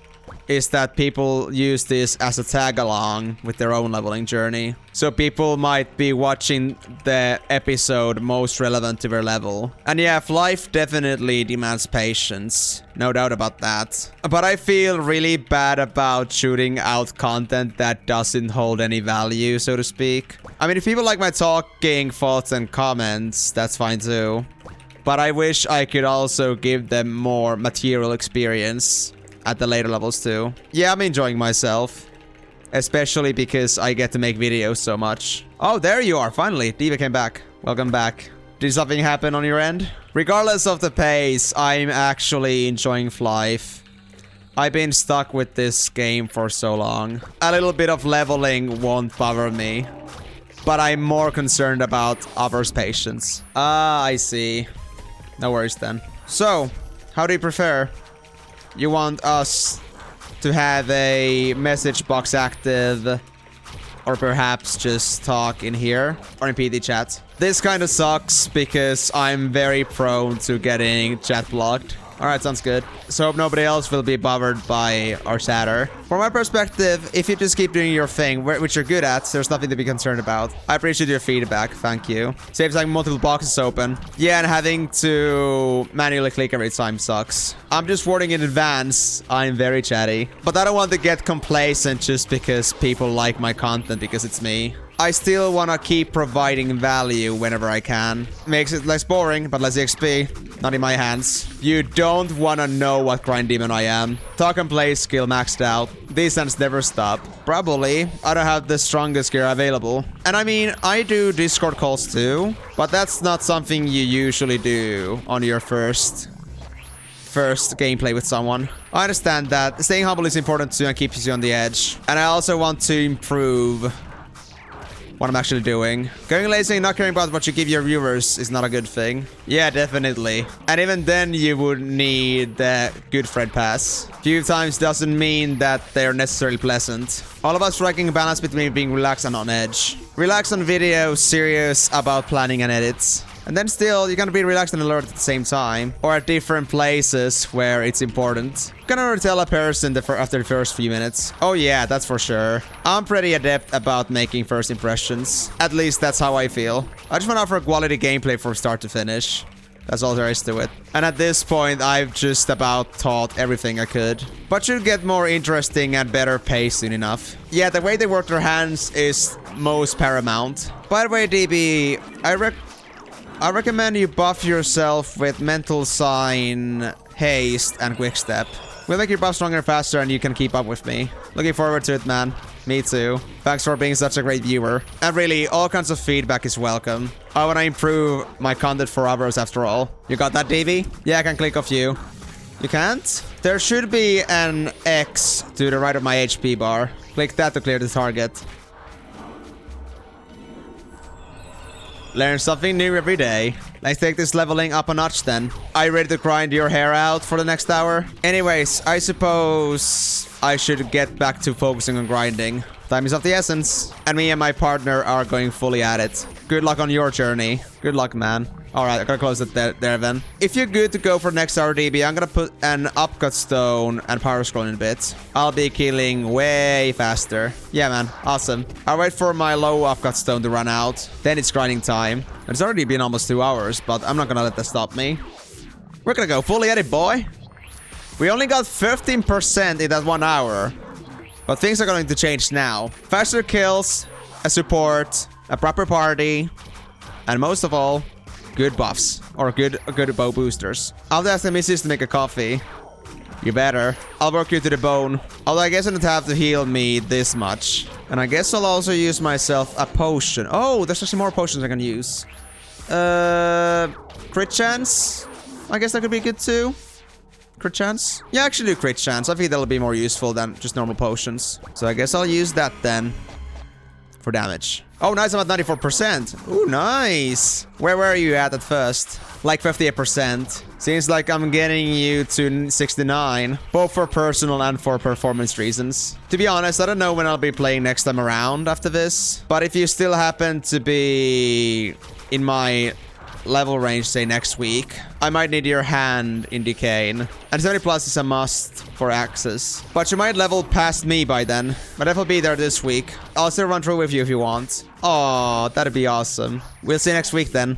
Speaker 1: is that people use this as a tag-along with their own leveling journey. So people might be watching the episode most relevant to their level. And yeah, Flyff definitely demands patience. No doubt about that. But I feel really bad about shooting out content that doesn't hold any value, so to speak. I mean, if people like my talking, thoughts, and comments, that's fine too. But I wish I could also give them more material experience at the later levels too. Yeah, I'm enjoying myself. Especially because I get to make videos so much. Oh, there you are, finally. Diva came back. Welcome back. Did something happen on your end? Regardless of the pace, I'm actually enjoying Flyff. I've been stuck with this game for so long. A little bit of leveling won't bother me. But I'm more concerned about others' patience. Ah, I see. No worries then. So, how do you prefer? You want us to have a message box active, or perhaps just talk in here, or in PD chat? This kind of sucks because I'm very prone to getting chat blocked. Alright, sounds good. So hope nobody else will be bothered by our chatter. From my perspective, if you just keep doing your thing, which you're good at, there's nothing to be concerned about. I appreciate your feedback, thank you. Saves having multiple boxes open. Yeah, and having to manually click every time sucks. I'm just warning in advance, I'm very chatty. But I don't want to get complacent just because people like my content because it's me. I still want to keep providing value whenever I can. Makes it less boring, but less XP. Not in my hands. You don't want to know what grind demon I am. Talk and play skill maxed out. These ends never stop. Probably. I don't have the strongest gear available. And I mean, I do Discord calls too. But that's not something you usually do on your first gameplay with someone. I understand that. Staying humble is important too and keeps you on the edge. And I also want to improve what I'm actually doing. Going lazy and not caring about what you give your viewers is not a good thing. Yeah, definitely. And even then you would need the good friend pass. Few times doesn't mean that they're necessarily pleasant. All of us striking a balance between being relaxed and on edge. Relaxed on video, serious about planning and edits. And then still, you're gonna be relaxed and alert at the same time. Or at different places where it's important. You can never tell a person after the first few minutes. Oh yeah, that's for sure. I'm pretty adept about making first impressions. At least that's how I feel. I just want to offer quality gameplay from start to finish. That's all there is to it. And at this point, I've just about taught everything I could. But should get more interesting and better pace soon enough. Yeah, the way they work their hands is most paramount. By the way, DB, I recommend you buff yourself with mental sign, haste, and quick step. Will make your buff stronger and faster and you can keep up with me. Looking forward to it, man. Me too. Thanks for being such a great viewer. And really, all kinds of feedback is welcome. I want to improve my content for others after all. You got that, DV? Yeah, I can click off you. You can't? There should be an X to the right of my HP bar. Click that to clear the target. Learn something new every day. Let's take this leveling up a notch then. Are you ready to grind your hair out for the next hour? Anyways, I suppose I should get back to focusing on grinding. Time is of the essence. And me and my partner are going fully at it. Good luck on your journey. Good luck, man. Alright, I gotta close it there then. If you're good to go for next hour, DB, I'm gonna put an upcut stone and power scroll in a bit. I'll be killing way faster. Yeah, man. Awesome. I'll wait for my low upcut stone to run out. Then it's grinding time. It's already been almost 2 hours, but I'm not gonna let that stop me. We're gonna go fully at it, boy. We only got 15% in that 1 hour. But things are going to change now. Faster kills, a support, a proper party, and most of all, good buffs. Or good bow boosters. I'll ask the missus to make a coffee. You better. I'll work you to the bone. Although I guess I don't have to heal me this much. And I guess I'll also use myself a potion. Oh, there's actually more potions I can use. Crit chance? I guess that could be good too. Crit chance? Yeah, actually do crit chance. I think that'll be more useful than just normal potions. So I guess I'll use that then. for damage. Oh, nice, I'm at 94%. Ooh, nice. Where were you at first? Like 58%. Seems like I'm getting you to 69. Both for personal and for performance reasons. To be honest, I don't know when I'll be playing next time around after this. But if you still happen to be in my level range, say next week, I might need your hand in Dekane. And 70 plus is a must for access. But you might level past me by then. But I will be there this week. I'll still run through with you if you want. Oh, that'd be awesome. We'll see you next week then.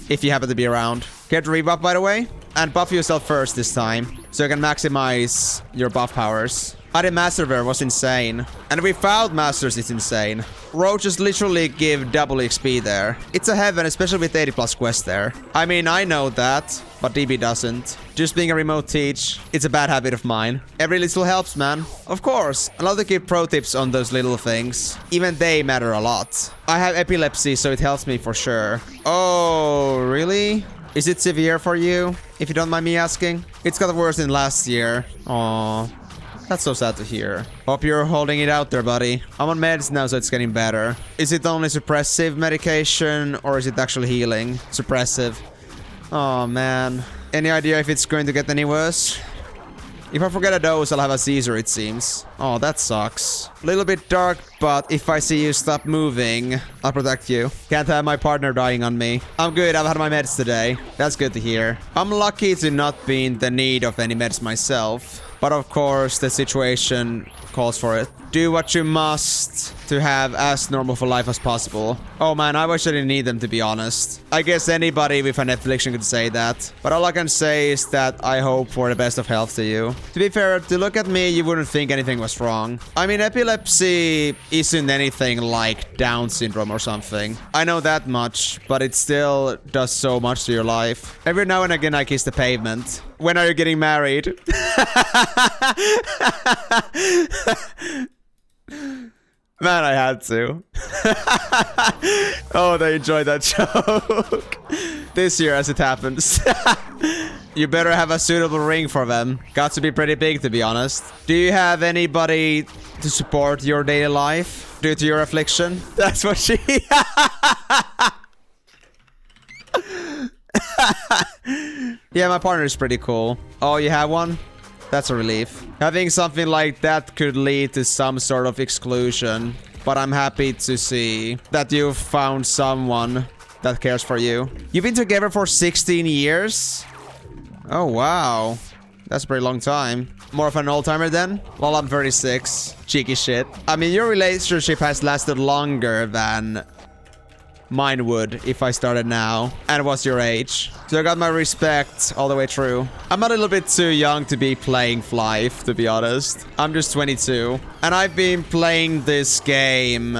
Speaker 1: If you happen to be around. Get rebuff, by the way. And buff yourself first this time. So you can maximize your buff powers. Adding Master there was insane. And without Masters, it's insane. Roaches literally give double XP there. It's a heaven, especially with 80 plus quest there. I mean, I know that, but DB doesn't. Just being a remote teach, it's a bad habit of mine. Every little helps, man. Of course, I love to give pro tips on those little things. Even they matter a lot. I have epilepsy, so it helps me for sure. Oh, really? Is it severe for you, if you don't mind me asking? It's got worse than last year. Aww. That's so sad to hear. Hope you're holding it out there, buddy. I'm on meds now, so it's getting better. Is it only suppressive medication, or is it actually healing? Suppressive. Oh, man. Any idea if it's going to get any worse? If I forget a dose, I'll have a seizure, it seems. Oh, that sucks. A little bit dark, but if I see you stop moving, I'll protect you. Can't have my partner dying on me. I'm good, I've had my meds today. That's good to hear. I'm lucky to not be in the need of any meds myself. But of course, the situation calls for it. Do what you must to have as normal for life as possible. Oh man, I wish I didn't need them, to be honest. I guess anybody with an affliction could say that. But all I can say is that I hope for the best of health to you. To be fair, to look at me, you wouldn't think anything was wrong. I mean, epilepsy isn't anything like Down syndrome or something. I know that much, but it still does so much to your life. Every now and again, I kiss the pavement. When are you getting married? Man, I had to. Oh, they enjoyed that joke. This year, as it happens. You better have a suitable ring for them. Got to be pretty big, to be honest. Do you have anybody to support your daily life due to your affliction? That's what she... Yeah, my partner is pretty cool. Oh, you have one? That's a relief. Having something like that could lead to some sort of exclusion. But I'm happy to see that you've found someone that cares for you. You've been together for 16 years? Oh, wow. That's a pretty long time. More of an old-timer then? Well, I'm 36. Cheeky shit. I mean, your relationship has lasted longer than... mine would if I started now and was your age. So I got my respect all the way through. I'm a little bit too young to be playing Flyff, to be honest. I'm just 22. And I've been playing this game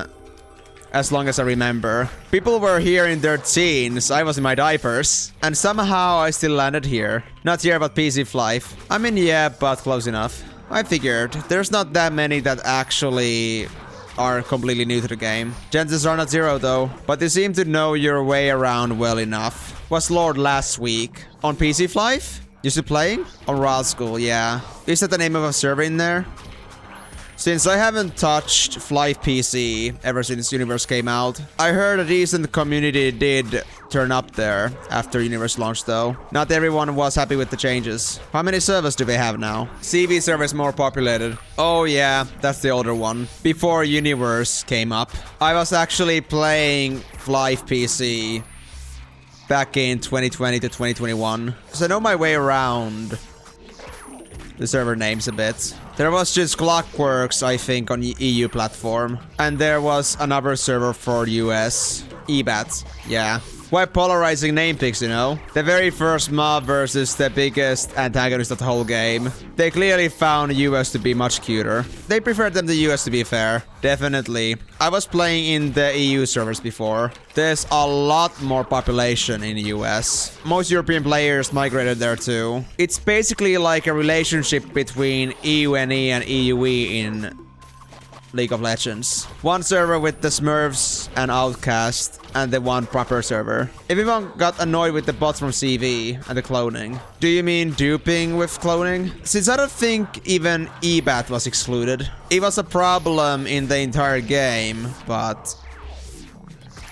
Speaker 1: as long as I remember. People were here in their teens. I was in my diapers. And somehow I still landed here. Not here, but PC Flyff. I mean, yeah, but close enough. I figured there's not that many that actually... are completely new to the game. Chances are not zero though, but you seem to know your way around well enough. Was Lord last week on PC Flyff? You still playing? On Raw School, yeah. Is that the name of a server in there? Since I haven't touched Flyff PC ever since Universe came out, I heard a decent community did turn up there after Universe launched though. Not everyone was happy with the changes. How many servers do they have now? CV server is more populated. Oh yeah, that's the older one. Before Universe came up. I was actually playing Flyff PC back in 2020 to 2021. So I know my way around the server names a bit. There was just Clockworks, I think, on EU platform. And there was another server for US. EBAT, yeah. Why polarizing name picks, you know? The very first mob versus the biggest antagonist of the whole game. They clearly found US to be much cuter. They preferred them to US, to be fair. Definitely. I was playing in the EU servers before. There's a lot more population in the US. Most European players migrated there too. It's basically like a relationship between EUNE and EUE in League of Legends. One server with the Smurfs and Outcast, and the one proper server. Everyone got annoyed with the bots from CV and the cloning. Do you mean duping with cloning? Since I don't think even eBat was excluded. It was a problem in the entire game, but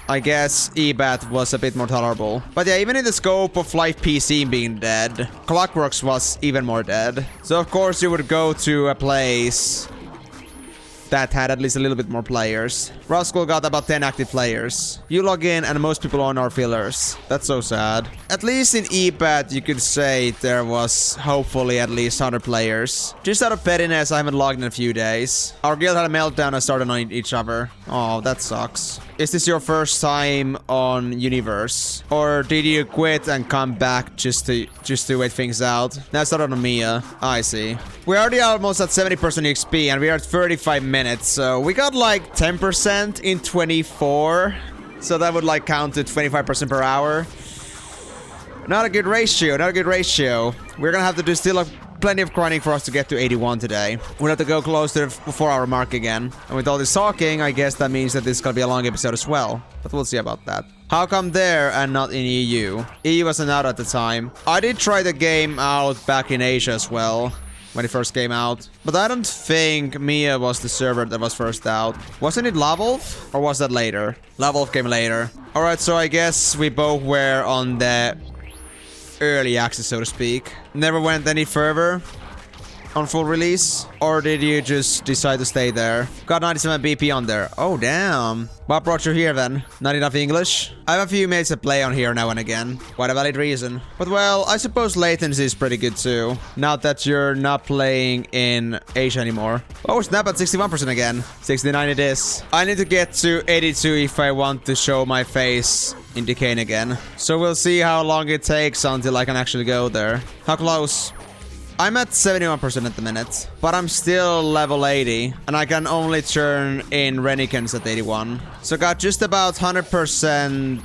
Speaker 1: I guess eBat was a bit more tolerable. But yeah, even in the scope of Flyff PC being dead, Clockworks was even more dead. So of course you would go to a place that had at least a little bit more players. Rascal got about 10 active players. You log in and most people on are fillers. That's so sad. At least in eBat you could say there was hopefully at least 100 players. Just out of pettiness, I haven't logged in a few days. Our guild had a meltdown and started on each other. Oh, that sucks. Is this your first time on Universe? Or did you quit and come back just to wait things out? Now started on Mia. I see. We're already almost at 70% XP and we are at 35 minutes. So we got like 10% in 24. So that would like count to 25% per hour. Not a good ratio, not a good ratio. We're gonna have to do still plenty of grinding for us to get to 81 today. We'll have to go close to the 4-hour mark again. And with all this talking, I guess that means that this is gonna be a long episode as well. But we'll see about that. How come there and not in EU? EU wasn't out at the time. I did try the game out back in Asia as well, when it first came out. But I don't think Mia was the server that was first out. Wasn't it Lavolf? Or was that later? Lavolf came later. Alright, so I guess we both were on the early access, so to speak. Never went any further on full release? Or did you just decide to stay there? Got 97 BP on there. Oh, damn. What brought you here then? Not enough English? I have a few mates that play on here now and again. Quite a valid reason. But well, I suppose latency is pretty good too. Now that you're not playing in Asia anymore. Oh, snap at 61% again. 69 it is. I need to get to 82 if I want to show my face in Dekane again. So we'll see how long it takes until I can actually go there. How close? I'm at 71% at the minute, but I'm still level 80, and I can only turn in Renicans at 81. So got just about 100%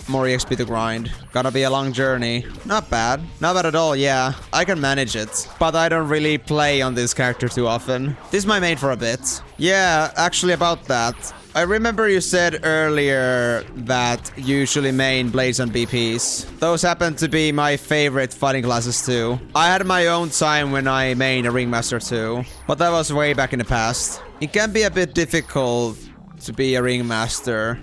Speaker 1: more EXP to grind. Gonna be a long journey. Not bad. Not bad at all, yeah. I can manage it, but I don't really play on this character too often. This is my main for a bit. Yeah, actually about that. I remember you said earlier that you usually main Blades and BPs. Those happen to be my favorite fighting classes too. I had my own time when I mained a Ringmaster too, but that was way back in the past. It can be a bit difficult to be a Ringmaster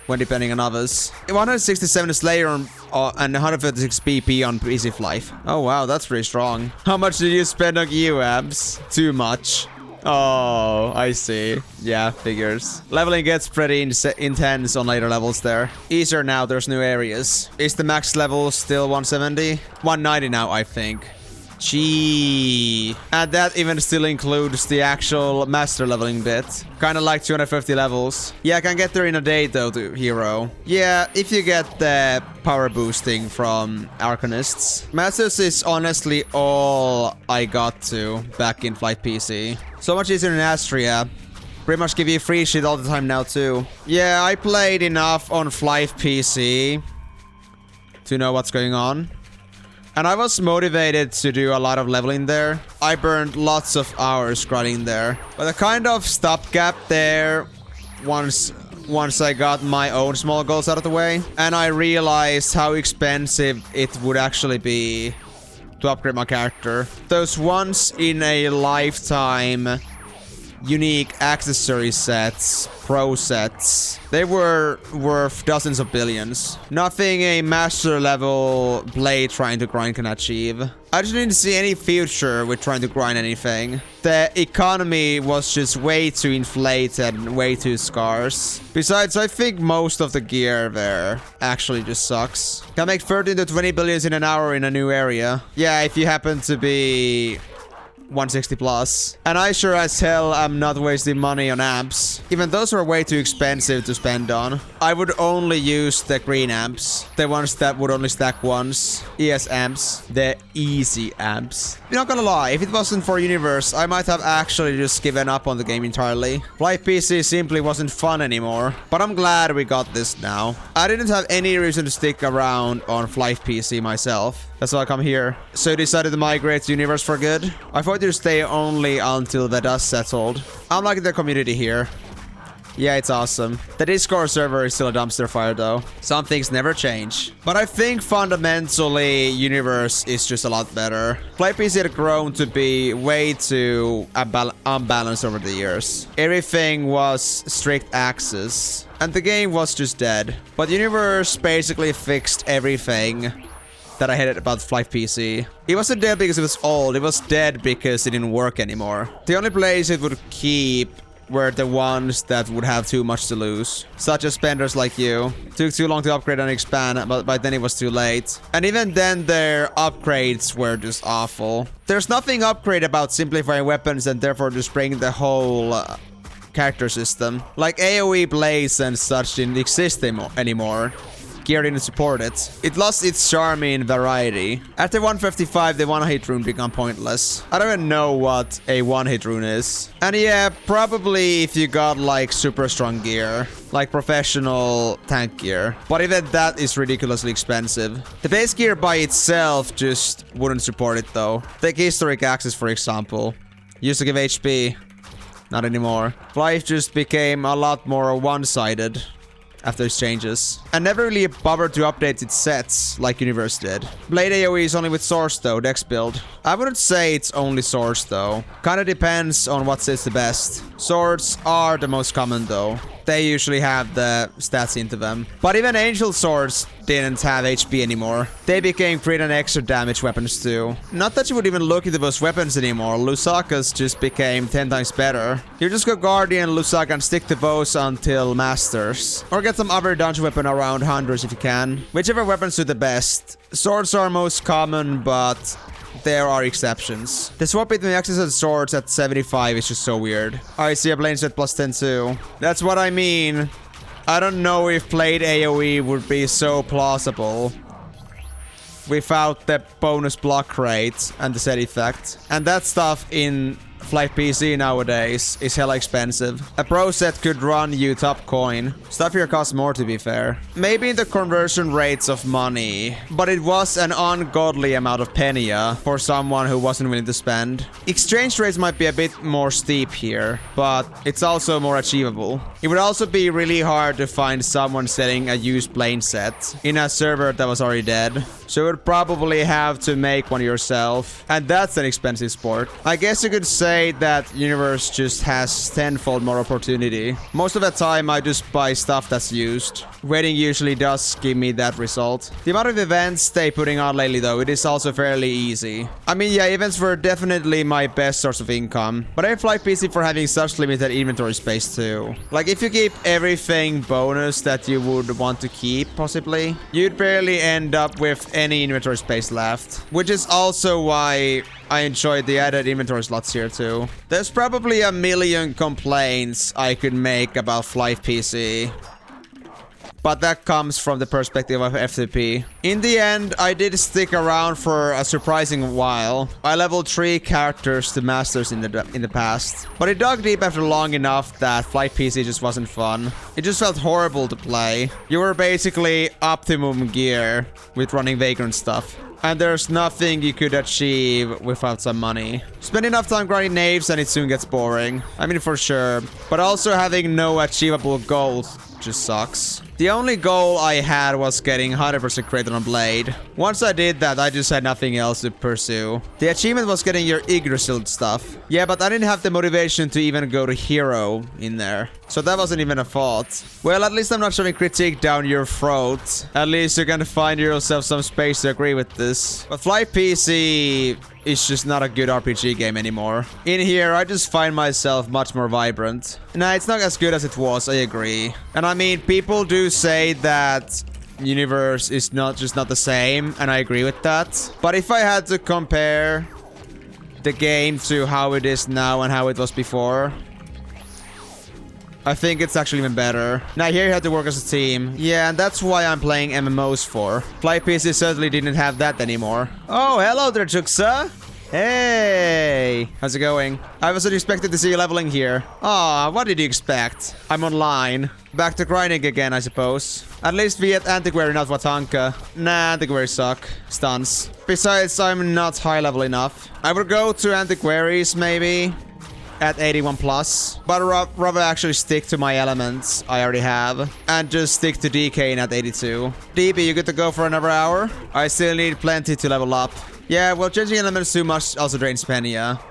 Speaker 1: when depending on others. 167 Slayer on, and 156 BP on PC Flyff. Oh wow, that's pretty strong. How much did you spend on you, Abs? Too much. Oh, I see. Yeah, figures. Leveling gets pretty intense on later levels there. Easier now, there's new areas. Is the max level still 170? 190 now, I think. Gee. And that even still includes the actual master leveling bit. Kinda like 250 levels. Yeah, I can get there in a day though to hero. Yeah, if you get the power boosting from Arcanists. Masters is honestly all I got to back in Flyff PC. So much easier in Astria. Pretty much give you free shit all the time now too. Yeah, I played enough on Flyff PC to know what's going on. And I was motivated to do a lot of leveling there. I burned lots of hours grinding there. But a kind of stopgap there once I got my own small goals out of the way. And I realized how expensive it would actually be to upgrade my character. Those once in a lifetime unique accessory sets, pro sets, they were worth dozens of billions. Nothing a master level blade trying to grind can achieve. I just didn't see any future with trying to grind anything. The economy was just way too inflated and way too scarce. Besides, I think most of the gear there actually just sucks. Can make 13 to 20 billions in an hour in a new area. Yeah, if you happen to be 160 plus. And I sure as hell am not wasting money on amps. Even those are way too expensive to spend on. I would only use the green amps. The ones that would only stack once. ES amps. The easy amps. I'm not gonna lie, if it wasn't for Universe, I might have actually just given up on the game entirely. Flyff PC simply wasn't fun anymore. But I'm glad we got this now. I didn't have any reason to stick around on Flyff PC myself. That's why I come here. So you decided to migrate to Universe for good? I thought you'd stay only until the dust settled. I'm liking the community here. Yeah, it's awesome. The Discord server is still a dumpster fire though. Some things never change. But I think fundamentally, Universe is just a lot better. Flyff PC had grown to be way too unbalanced over the years. Everything was strict access. And the game was just dead. But Universe basically fixed everything that I hated about Flyff PC. It wasn't dead because it was old. It was dead because it didn't work anymore. The only place it would keep were the ones that would have too much to lose. Such as spenders like you. Took too long to upgrade and expand, but by then it was too late. And even then their upgrades were just awful. There's nothing upgrade about simplifying weapons and therefore just bringing the whole character system. Like AoE blaze and such didn't exist anymore. Gear didn't support it. It lost its charm in variety. After 155, the one-hit rune became pointless. I don't even know what a one-hit rune is. And yeah, probably if you got like super strong gear, like professional tank gear. But even that is ridiculously expensive. The base gear by itself just wouldn't support it though. Take historic access for example. Used to give HP. Not anymore. Life just became a lot more one-sided after its changes. And never really bothered to update its sets like Universe did. Blade AoE is only with Source though, Dex build. I wouldn't say it's only Source though. Kinda depends on what sits the best. Swords are the most common though. They usually have the stats into them. But even Angel Swords didn't have HP anymore. They became crit and extra damage weapons too. Not that you would even look into those weapons anymore. Lusaka's just became 10 times better. You just go Guardian, Lusaka and stick to bows until Masters. Or get some other dungeon weapon around hundreds if you can. Whichever weapon suit the best. Swords are most common, but there are exceptions. The swap between axes and swords at 75 is just so weird. I see a blade set plus 10 too. That's what I mean. I don't know if blade AoE would be so plausible without the bonus block rate and the set effect. And that stuff in Flyff PC nowadays is hella expensive. A pro set could run you top coin. Stuff here costs more to be fair. Maybe the conversion rates of money, but it was an ungodly amount of pennia for someone who wasn't willing to spend. Exchange rates might be a bit more steep here, but it's also more achievable. It would also be really hard to find someone selling a used plane set in a server that was already dead. So you would probably have to make one yourself. And that's an expensive sport. I guess you could say that Universe just has tenfold more opportunity. Most of the time I just buy stuff that's used. Waiting usually does give me that result. The amount of events they putting on lately though, it is also fairly easy. I mean yeah, events were definitely my best source of income. But I Flyff PC for having such limited inventory space too. Like if you keep everything bonus that you would want to keep possibly, you'd barely end up with any inventory space left. Which is also why I enjoyed the added inventory slots here too. There's probably a million complaints I could make about Flyff PC. But that comes from the perspective of FTP. In the end, I did stick around for a surprising while. I leveled 3 characters to masters in the past. But it dug deep after long enough that Flyff PC just wasn't fun. It just felt horrible to play. You were basically optimum gear with running vagrant stuff. And there's nothing you could achieve without some money. Spend enough time grinding knaves and it soon gets boring. I mean for sure. But also having no achievable goals just sucks. The only goal I had was getting 100% credit on Blade. Once I did that, I just had nothing else to pursue. The achievement was getting your Yggdrasil stuff. Yeah, but I didn't have the motivation to even go to Hero in there. So that wasn't even a thought. Well, at least I'm not shoving critique down your throat. At least you can find yourself some space to agree with this. But Flyff PC is just not a good RPG game anymore. In here, I just find myself much more vibrant. Nah, it's not as good as it was, I agree. And I mean, people do say that Universe is not the same, and I agree with that. But if I had to compare the game to how it is now and how it was before, I think it's actually even better. Now here you have to work as a team. Yeah, and that's why I'm playing MMOs for. Flyff PC certainly didn't have that anymore. Oh, hello there, Juxa. Hey, how's it going? I wasn't expected to see you leveling here. Aw, what did you expect? I'm online. Back to grinding again, I suppose. At least we at Antiquary, not Watanka. Nah, Antiquary suck. Stuns. Besides, I'm not high level enough. I would go to Antiquaries, maybe. at 81 plus. But rather actually stick to my elements I already have. And just stick to Dekane at 82. DB, you good to go for another hour? I still need plenty to level up. Yeah, well, changing elements too much also drains Penia.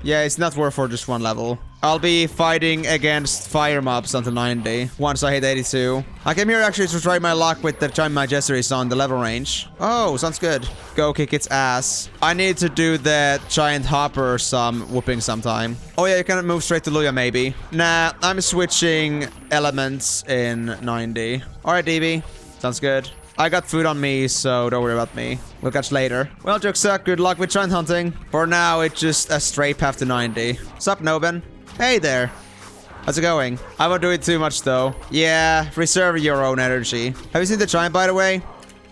Speaker 1: Yeah, it's not worth for just one level. I'll be fighting against fire mobs until 90, once I hit 82. I came here actually to try my luck with the giant Majesseries on the level range. Oh, sounds good. Go kick its ass. I need to do the giant hopper some whooping sometime. Oh yeah, you can move straight to Luya maybe. Nah, I'm switching elements in 90. Alright, DB. Sounds good. I got food on me, so don't worry about me. We'll catch later. Well, Jokesa, good luck with giant hunting. For now, it's just a straight path to 90. Sup, Noben? Hey there. How's it going? I won't do it too much, though. Yeah, reserve your own energy. Have you seen the giant, by the way?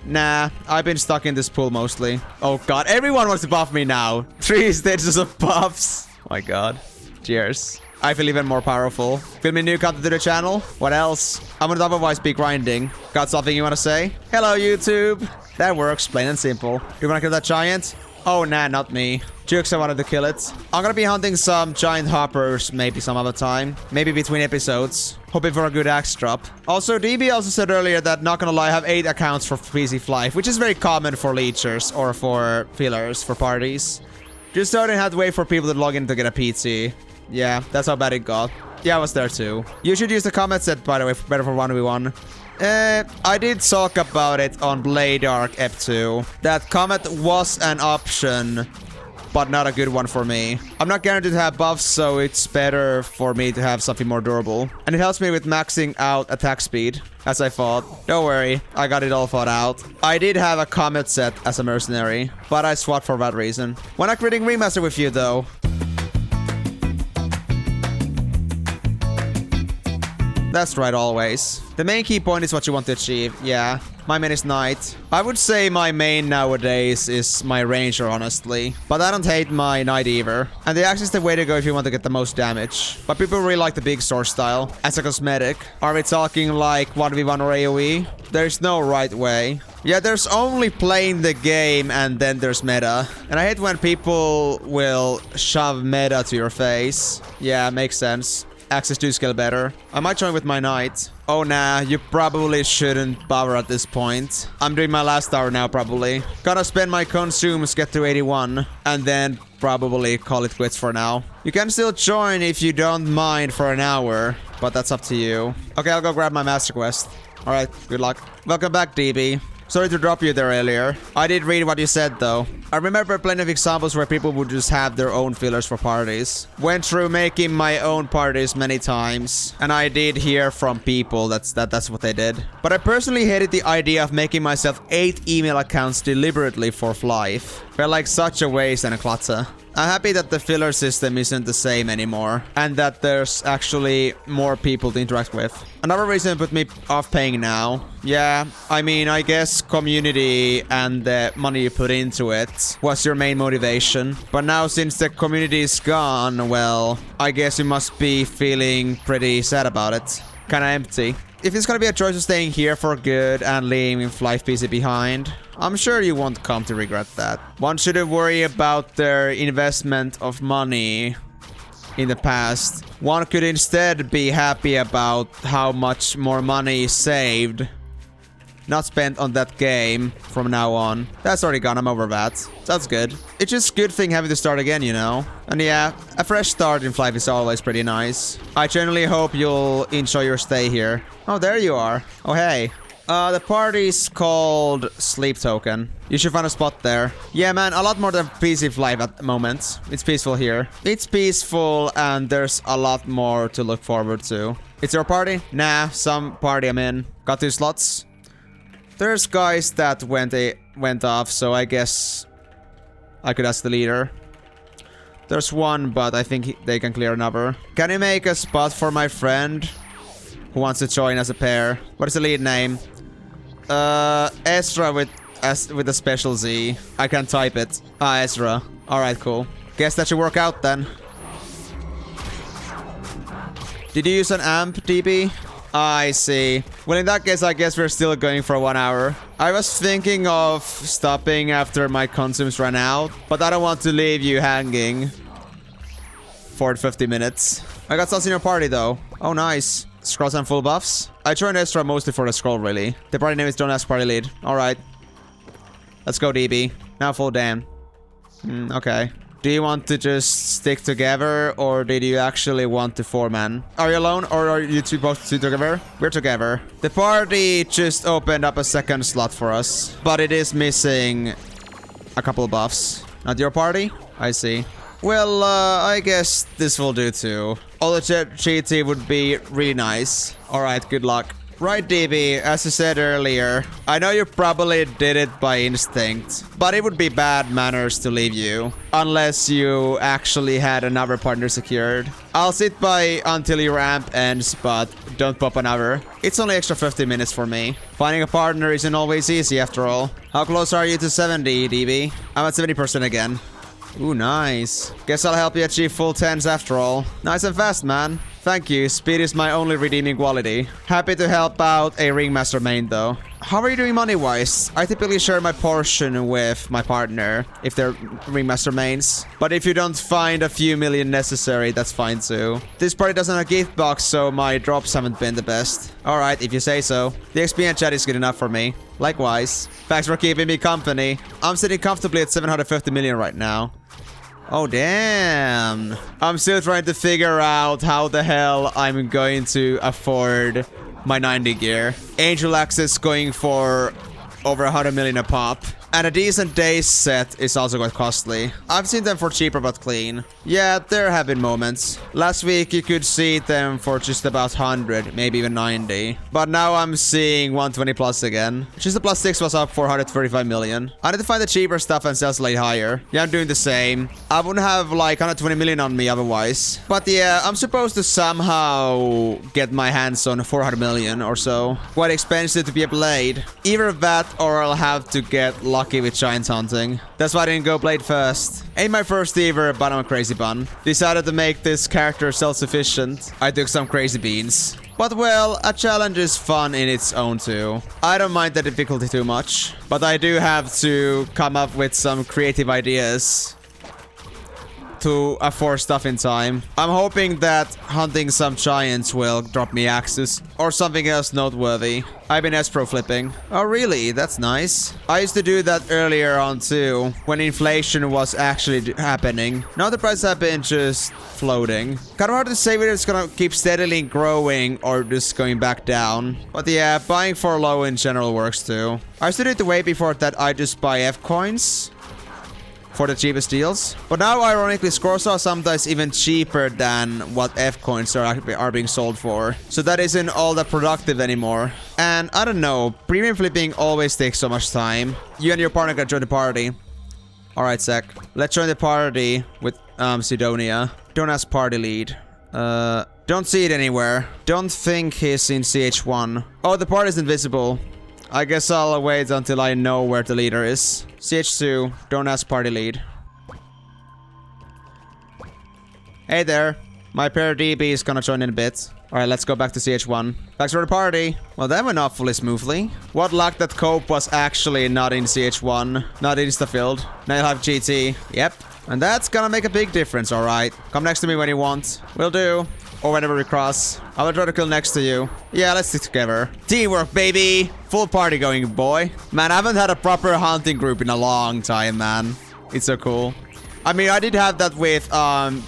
Speaker 1: Nah, I've been stuck in this pool mostly. Oh god, everyone wants to buff me now. 3 stages of buffs. Oh my god. Cheers. I feel even more powerful. Filming new content to the channel? What else? I'm gonna otherwise be grinding. Got something you wanna say? Hello, YouTube. That works, plain and simple. Do you wanna kill that giant? Oh, nah, not me. Jukes, I wanted to kill it. I'm gonna be hunting some giant hoppers maybe some other time. Maybe between episodes. Hoping for a good axe drop. Also, DB also said earlier that, not gonna lie, I have 8 accounts for PC Flyff, which is very common for leechers or for fillers, for parties. Just so I didn't have to wait for people to log in to get a PT. Yeah, that's how bad it got. Yeah, I was there too. You should use the comment set, by the way, better for 1v1. I did talk about it on Blade Arc Ep 2. That comment was an option, but not a good one for me. I'm not guaranteed to have buffs, so it's better for me to have something more durable. And it helps me with maxing out attack speed, as I thought. Don't worry, I got it all thought out. I did have a comet set as a mercenary, but I swapped for that reason. When not creating remaster with you, though. That's right, always. The main key point is what you want to achieve. Yeah, my main is knight. I would say my main nowadays is my ranger, honestly. But I don't hate my knight either. And the axe is the way to go if you want to get the most damage. But people really like the big sword style as a cosmetic. Are we talking like 1v1 or AoE? There's no right way. Yeah, there's only playing the game and then there's meta. And I hate when people will shove meta to your face. Yeah, makes sense. Axes do scale better. I might join with my knight. Oh nah, you probably shouldn't bother at this point. I'm doing my last hour now, probably. Gotta spend my consumes, get to 81, and then probably call it quits for now. You can still join if you don't mind for an hour, but that's up to you. Okay, I'll go grab my master quest. Alright, good luck. Welcome back, DB. Sorry to drop you there earlier. I did read what you said, though. I remember plenty of examples where people would just have their own fillers for parties. Went through making my own parties many times. And I did hear from people that's what they did. But I personally hated the idea of making myself 8 email accounts deliberately for Flyff. Felt like such a waste and a clutter. I'm happy that the filler system isn't the same anymore, and that there's actually more people to interact with. Another reason put me off paying now. Yeah, I mean, I guess community and the money you put into it was your main motivation. But now since the community is gone, well, I guess you must be feeling pretty sad about it. Kinda empty. If it's gonna be a choice of staying here for good and leaving Flyff PC behind, I'm sure you won't come to regret that. One shouldn't worry about their investment of money in the past. One could instead be happy about how much more money is saved, not spent on that game from now on. That's already gone, I'm over that. That's good. It's just a good thing having to start again, you know? And yeah, a fresh start in Flyff is always pretty nice. I genuinely hope you'll enjoy your stay here. Oh, there you are. Oh, hey. The party's called Sleep Token. You should find a spot there. Yeah, man, a lot more than PC Flyff at the moment. It's peaceful here. It's peaceful and there's a lot more to look forward to. It's your party? Nah, some party I'm in. Got 2 slots. There's guys that went off, so I guess I could ask the leader. There's one, but I think they can clear another. Can you make a spot for my friend who wants to join as a pair? What is the lead name? Ezra with a special Z. I can't type it. Ah, Ezra. Alright, cool. Guess that should work out then. Did you use an amp, DB? I see. Well, in that case, I guess we're still going for 1 hour. I was thinking of stopping after my consumes ran out, but I don't want to leave you hanging. for 50 minutes. I got stuff in your party though. Oh, nice. Scrolls and full buffs. I joined Estra mostly for the scroll, really. The party name is Don't Ask Party Lead. Alright. Let's go, DB. Now full Dan. Okay. Do you want to just stick together, or did you actually want to four-man? Are you alone, or are you two both together? We're together. The party just opened up a second slot for us, but it is missing a couple of buffs. Not your party? I see. Well, I guess this will do too. All the GT would be really nice. Alright, good luck. Right, DB, as you said earlier, I know you probably did it by instinct, but it would be bad manners to leave you, unless you actually had another partner secured. I'll sit by until your amp ends, but don't pop another. It's only extra 50 minutes for me. Finding a partner isn't always easy after all. How close are you to 70, DB? I'm at 70% again. Ooh, nice. Guess I'll help you achieve full 10s after all. Nice and fast, man. Thank you. Speed is my only redeeming quality. Happy to help out a Ringmaster main, though. How are you doing money-wise? I typically share my portion with my partner if they're Ringmaster mains. But if you don't find a few million necessary, that's fine too. This party doesn't have a gift box, so my drops haven't been the best. Alright, if you say so. The XP and chat is good enough for me. Likewise. Thanks for keeping me company. I'm sitting comfortably at 750 million right now. Oh, damn. I'm still trying to figure out how the hell I'm going to afford my 90 gear. Angel Access going for over 100 million a pop. And a decent days set is also quite costly. I've seen them for cheaper but clean. Yeah, there have been moments. Last week you could see them for just about 100, maybe even 90. But now I'm seeing 120 plus again. Just the plus 6 was up for 135 million. I need to find the cheaper stuff and sell slightly higher. Yeah, I'm doing the same. I wouldn't have like 120 million on me otherwise. But yeah, I'm supposed to somehow get my hands on 400 million or so. Quite expensive to be a blade. Either that or I'll have to get lucky with giant hunting. That's why I didn't go blade first. Ain't my first either, but I'm a crazy bun. Decided to make this character self-sufficient. I took some crazy beans. But well, a challenge is fun in its own too. I don't mind the difficulty too much, but I do have to come up with some creative ideas to afford stuff in time. I'm hoping that hunting some giants will drop me axes or something else noteworthy. I've been S-Pro flipping. Oh really? That's nice. I used to do that earlier on too, when inflation was actually happening. Now the prices have been just floating. Kind of hard to say whether it's gonna keep steadily growing or just going back down. But yeah, buying for low in general works too. I used to do it the way before that I just buy F coins for the cheapest deals. But now, ironically, scrolls are sometimes even cheaper than what F coins are being sold for. So that isn't all that productive anymore. And I don't know, premium flipping always takes so much time. You and your partner can join the party. Alright, Sec. Let's join the party with Sidonia. Don't ask party lead. Don't see it anywhere. Don't think he's in CH1. Oh, the party's invisible. I guess I'll wait until I know where the leader is. CH2, don't ask party lead. Hey there. My pair DB is gonna join in a bit. Alright, let's go back to CH1. Back to the party. Well, that went awfully smoothly. What luck that Cope was actually not in CH1. Not insta-filled. Now you'll have GT. Yep. And that's gonna make a big difference, alright. Come next to me when you want. Will do. Or whenever we cross. I will try to kill next to you. Yeah, let's stick together. Teamwork, baby! Full party going, boy. Man, I haven't had a proper hunting group in a long time, man. It's so cool. I mean, I did have that with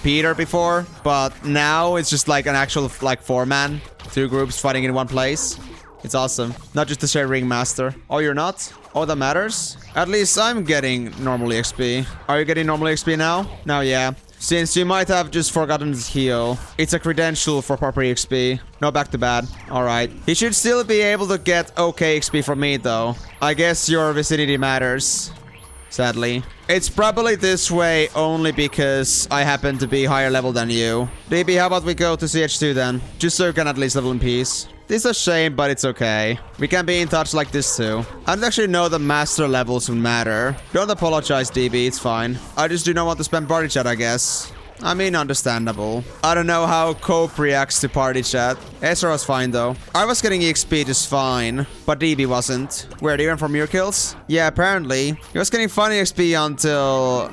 Speaker 1: Peter before, but now it's just like an actual like 4-man. 2 groups fighting in one place. It's awesome. Not just to share Ringmaster. Oh, you're not? Oh, that matters? At least I'm getting normal XP. Are you getting normal XP now? Now, yeah. Since you might have just forgotten to heal, it's a credential for proper XP. No back to bad. Alright. He should still be able to get okay XP from me though. I guess your vicinity matters. Sadly. It's probably this way only because I happen to be higher level than you. DB, how about we go to CH2 then? Just so you can at least level in peace. This is a shame, but it's okay. We can be in touch like this too. I don't actually know the master levels would matter. Don't apologize, DB, it's fine. I just do not want to spam party chat, I guess. I mean, understandable. I don't know how Cope reacts to party chat. Ezra was fine though. I was getting EXP just fine, but DB wasn't. Weird, even from your kills? Yeah, apparently. He was getting funny XP until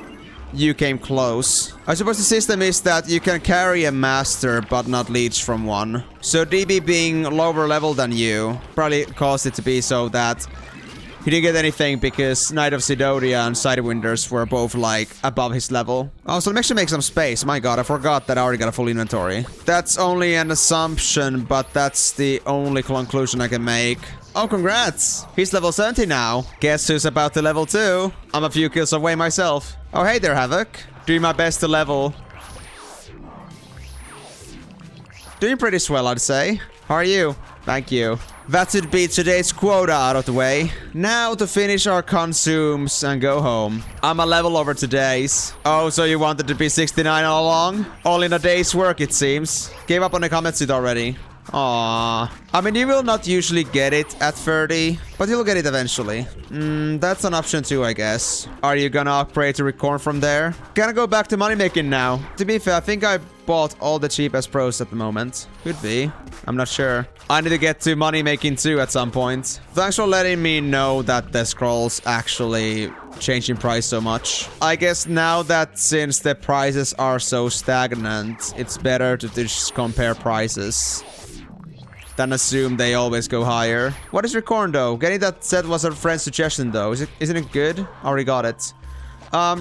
Speaker 1: you came close. I suppose the system is that you can carry a master but not leech from one. So DB being lower level than you probably caused it to be so that he didn't get anything because Knight of Sidonia and Sidewinders were both like above his level. Oh, so let me actually make some space. My god, I forgot that I already got a full inventory. That's only an assumption, but that's the only conclusion I can make. Oh, congrats! He's level 70 now. Guess who's about to level 2? I'm a few kills away myself. Oh, hey there, Havoc. Doing my best to level. Doing pretty swell, I'd say. How are you? Thank you. That should be today's quota out of the way. Now to finish our consumes and go home. I'm a level over today's. Oh, so you wanted to be 69 all along? All in a day's work, it seems. Gave up on the comment seat already. Aww. I mean, you will not usually get it at 30, but you'll get it eventually. That's an option too, I guess. Are you gonna upgrade to recon from there? Gonna go back to money making now. To be fair, I think I bought all the cheapest pros at the moment. Could be. I'm not sure. I need to get to money making too at some point. Thanks for letting me know that the scrolls actually change in price so much. I guess now that since the prices are so stagnant, it's better to just compare prices than assume they always go higher. What is recon though? Getting that set was a friend's suggestion though. Isn't it good? I already got it.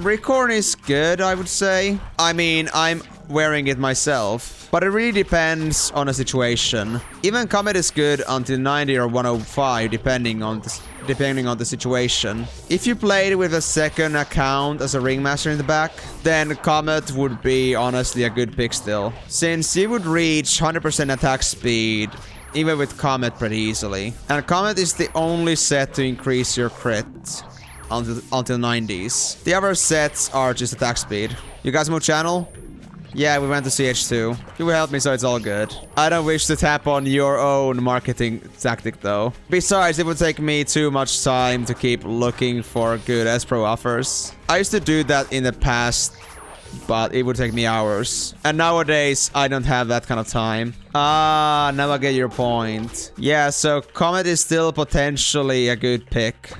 Speaker 1: Recon is good, I would say. I mean, I'm wearing it myself, but it really depends on a situation. Even Comet is good until 90 or 105, depending on the situation. If you played with a second account as a ringmaster in the back, then Comet would be honestly a good pick still, since you would reach 100% attack speed even with Comet pretty easily. And Comet is the only set to increase your crit until 90s. The other sets are just attack speed. You guys move channel? Yeah, we went to CH2. You will help me, so it's all good. I don't wish to tap on your own marketing tactic, though. Besides, it would take me too much time to keep looking for good S-Pro offers. I used to do that in the past, but it would take me hours. And nowadays, I don't have that kind of time. Ah, now I get your point. Yeah, so Comet is still potentially a good pick,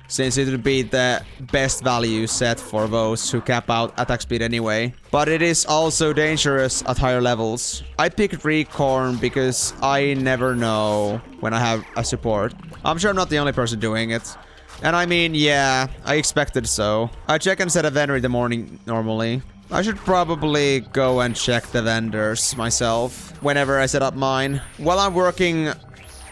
Speaker 1: since it would be the best value set for those who cap out attack speed anyway. But it is also dangerous at higher levels. I picked Recon because I never know when I have a support. I'm sure I'm not the only person doing it. And I mean, yeah, I expected so. I check and set a vendor in the morning normally. I should probably go and check the vendors myself whenever I set up mine. While I'm working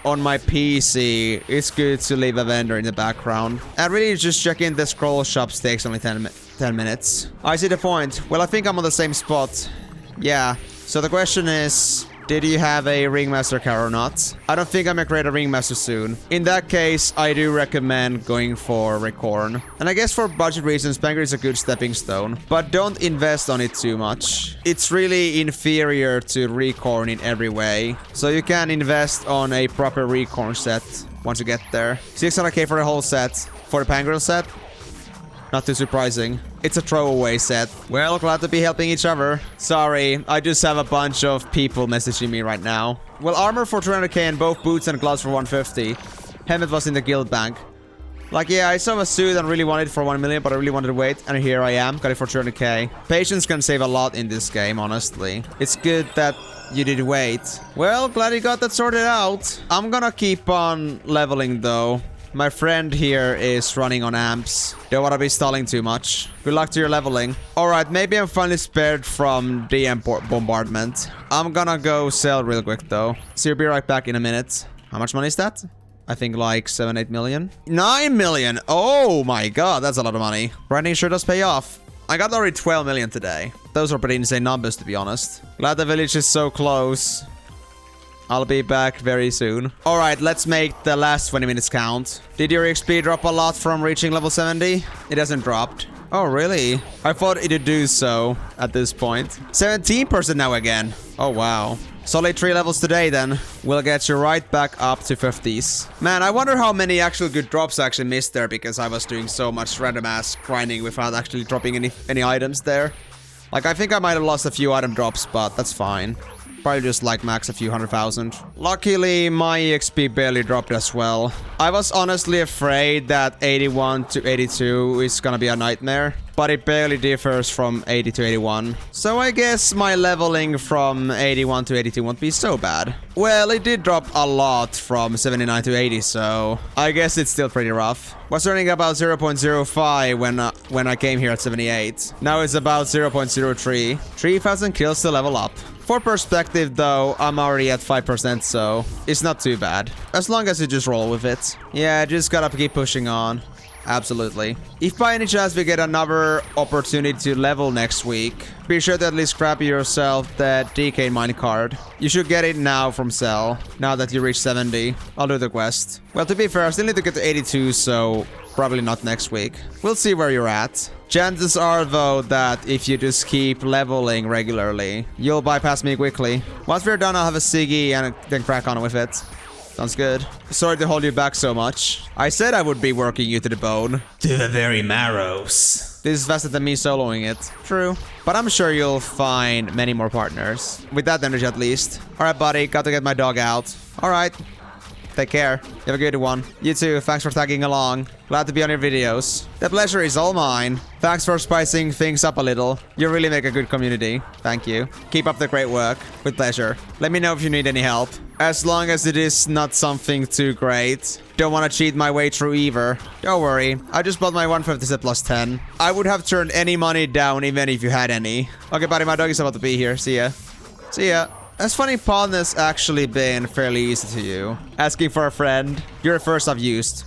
Speaker 1: on my PC, it's good to leave a vendor in the background. And really just checking the scroll shops takes only 10 minutes. I see the point. Well, I think I'm on the same spot. Yeah. So the question is, did you have a ringmaster car or not? I don't think I'm gonna create a ringmaster soon. In that case, I do recommend going for recon. And I guess for budget reasons, Banger is a good stepping stone. But don't invest on it too much. It's really inferior to recon in every way. So you can invest on a proper recon set once you get there. 600k for the whole set. For the Pangirl set, not too surprising. It's a throwaway set. Well, glad to be helping each other. Sorry, I just have a bunch of people messaging me right now. Well, armor for 300k and both boots and gloves for 150. Helmet was in the guild bank. Like, yeah, I saw a suit and really wanted it for 1 million, but I really wanted to wait. And here I am, got it for 300k. Patience can save a lot in this game, honestly. It's good that you did wait. Well, glad you got that sorted out. I'm gonna keep on leveling, though. My friend here is running on amps. Don't want to be stalling too much. Good luck to your leveling. Alright, maybe I'm finally spared from DM bombardment. I'm gonna go sell real quick though. So you'll be right back in a minute. How much money is that? I think like 7-8 million. 9 million! Oh my god, that's a lot of money. Grinding sure does pay off. I got already 12 million today. Those are pretty insane numbers, to be honest. Glad the village is so close. I'll be back very soon. Alright, let's make the last 20 minutes count. Did your XP drop a lot from reaching level 70? It hasn't dropped. Oh, really? I thought it would do so at this point. 17% now again. Oh, wow. Solid 3 levels today, then. We'll get you right back up to 50s. Man, I wonder how many actual good drops I actually missed there because I was doing so much random ass grinding without actually dropping any items there. Like, I think I might have lost a few item drops, but that's fine. Probably just like max a few 100,000. Luckily, my XP barely dropped as well. I was honestly afraid that 81 to 82 is gonna be a nightmare. but it barely differs from 80 to 81. So I guess my leveling from 81 to 82 won't be so bad. Well, it did drop a lot from 79 to 80, so I guess it's still pretty rough. Was earning about 0.05 when I came here at 78. Now it's about 0.03. 3,000 kills to level up. For perspective though, I'm already at 5%, so it's not too bad. As long as you just roll with it. Yeah, just gotta keep pushing on. Absolutely. If by any chance we get another opportunity to level next week, be sure to at least grab yourself that Dekane Mine card. You should get it now from Cell, now that you reach 70. I'll do the quest. Well, to be fair, I still need to get to 82, so probably not next week. We'll see where you're at. Chances are, though, that if you just keep leveling regularly, you'll bypass me quickly. Once we're done, I'll have a Siggy and then crack on with it. Sounds good. Sorry to hold you back so much. I said I would be working you to the bone. To the very marrows. This is faster than me soloing it. True. But I'm sure you'll find many more partners. With that energy at least. Alright, buddy. Got to get my dog out. Alright. Take care. You have a good one. You too. Thanks for tagging along. Glad to be on your videos. The pleasure is all mine. Thanks for spicing things up a little. You really make a good community. Thank you. Keep up the great work. With pleasure. Let me know if you need any help. As long as it is not something too great. Don't want to cheat my way through either. Don't worry. I just bought my 150 set plus 10. I would have turned any money down even if you had any. Okay, buddy. My dog is about to be here. See ya. See ya. Has funny pawness actually been fairly easy to you? Asking for a friend. You're the first I've used.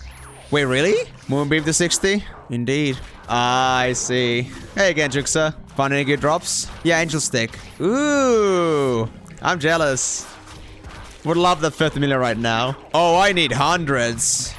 Speaker 1: Wait, really? Moonbeam to 60? Indeed. Ah, I see. Hey again, Juxa. Found any good drops? Yeah, Angel Stick. Ooh. I'm jealous. Would love that 50 million right now. Oh, I need hundreds.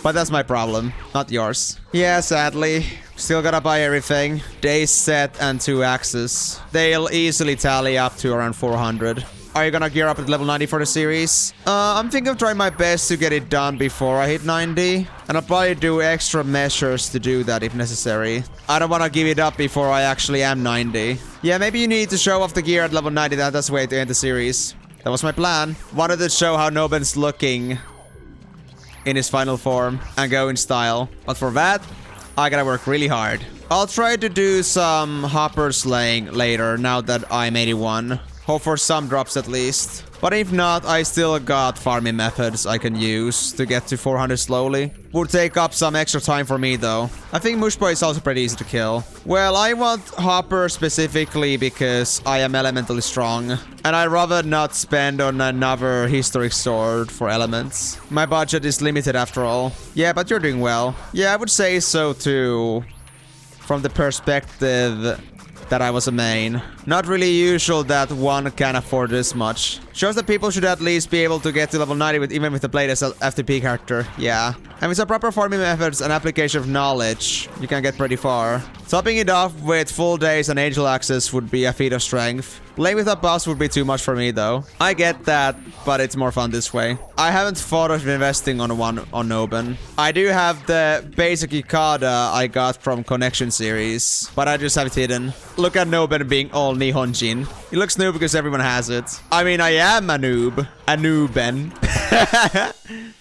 Speaker 1: But that's my problem, not yours. Yeah, sadly. Still gotta buy everything. Days set and 2 axes. They'll easily tally up to around 400. Are you gonna gear up at level 90 for the series? I'm thinking of trying my best to get it done before I hit 90. And I'll probably do extra measures to do that if necessary. I don't wanna give it up before I actually am 90. Yeah, maybe you need to show off the gear at level 90. That's the way to end the series. That was my plan. Wanted to show how Noben's looking in his final form and go in style. But for that, I gotta work really hard. I'll try to do some hopper slaying later now that I'm 81. Hope for some drops at least. But if not, I still got farming methods I can use to get to 400 slowly. Would take up some extra time for me though. I think Mushboy is also pretty easy to kill. Well, I want Hopper specifically because I am elementally strong. And I'd rather not spend on another historic sword for elements. My budget is limited after all. Yeah, but you're doing well. Yeah, I would say so too. From the perspective that I was a main. Not really usual that one can afford this much. Shows that people should at least be able to get to level 90 with even with the blade as an FTP character. Yeah. And with some proper farming methods and application of knowledge, you can get pretty far. Topping it off with full days and angel access would be a feat of strength. Playing with a boss would be too much for me though. I get that, but it's more fun this way. I haven't thought of investing on one on Noben. I do have the basic Yukata I got from Connection series, but I just have it hidden. Look at Noben being all Nihonjin. He looks noob because everyone has it. I mean, I am a noob. A Noben.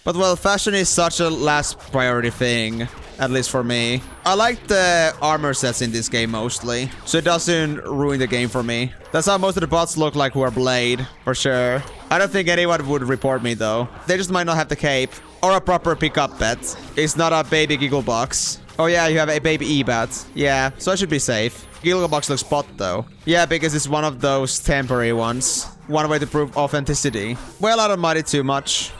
Speaker 1: But well, fashion is such a last priority thing. At least for me. I like the armor sets in this game mostly, so it doesn't ruin the game for me. That's how most of the bots look like who are Blade, for sure. I don't think anyone would report me though. They just might not have the cape. Or a proper pickup bet. It's not a baby giggle box. Oh yeah, you have a baby E-bat. Yeah, so I should be safe. Giggle box looks bot though. Yeah, because it's one of those temporary ones. One way to prove authenticity. Well, I don't mind it too much.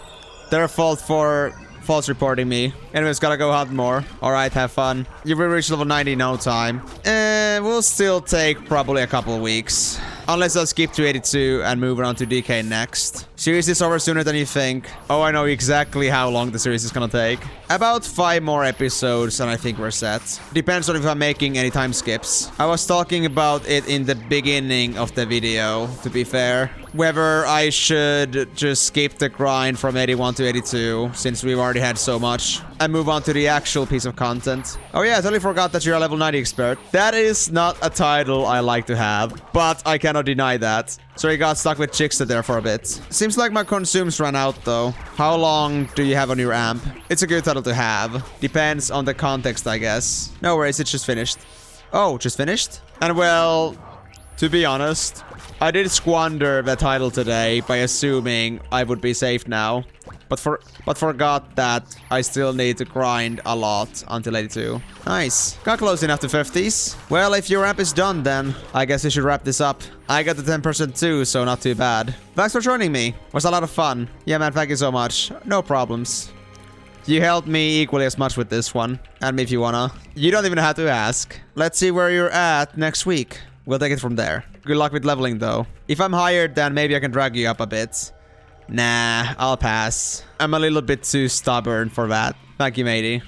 Speaker 1: Their fault for false reporting me. Anyways, gotta go hunt more. Alright, have fun. You will reach level 90 in no time. We'll still take probably a couple of weeks. Unless I'll skip to 82 and move on to Dekane next. Series is over sooner than you think. Oh, I know exactly how long the series is gonna take. About 5 more episodes and I think we're set. Depends on if I'm making any time skips. I was talking about it in the beginning of the video, to be fair. Whether I should just skip the grind from 81 to 82, since we've already had so much, and move on to the actual piece of content. Oh yeah, I totally forgot that you're a level 90 expert. That is not a title I like to have, but I cannot deny that. So you got stuck with Chicksa there for a bit. Seems like my consumes ran out though. How long do you have on your amp? It's a good title to have. Depends on the context, I guess. No worries, it's just finished. Oh, just finished? And well, to be honest, I did squander the title today by assuming I would be safe now. But forgot that I still need to grind a lot until 82. Nice. Got close enough to 50s. Well, if your ramp is done, then I guess we should wrap this up. I got the 10% too, so not too bad. Thanks for joining me. It was a lot of fun. Yeah, man, thank you so much. No problems. You helped me equally as much with this one. Add me if you wanna. You don't even have to ask. Let's see where you're at next week. We'll take it from there. Good luck with leveling, though. If I'm hired, then maybe I can drag you up a bit. Nah, I'll pass. I'm a little bit too stubborn for that. Thank you, matey.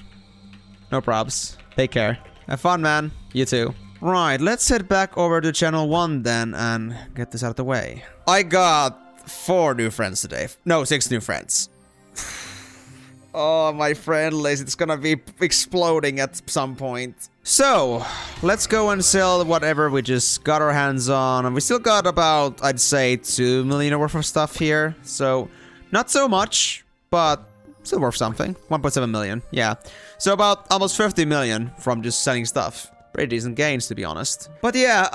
Speaker 1: No probs. Take care. Have fun, man. You too. Right, let's head back over to channel 1 then and get this out of the way. I got 4 new friends today. No, 6 new friends. Oh, my friend list, it's gonna be exploding at some point. So, let's go and sell whatever we just got our hands on. And we still got about, I'd say, 2 million worth of stuff here. So, not so much, but still worth something. 1.7 million, yeah. So about almost 50 million from just selling stuff. Pretty decent gains, to be honest. But yeah,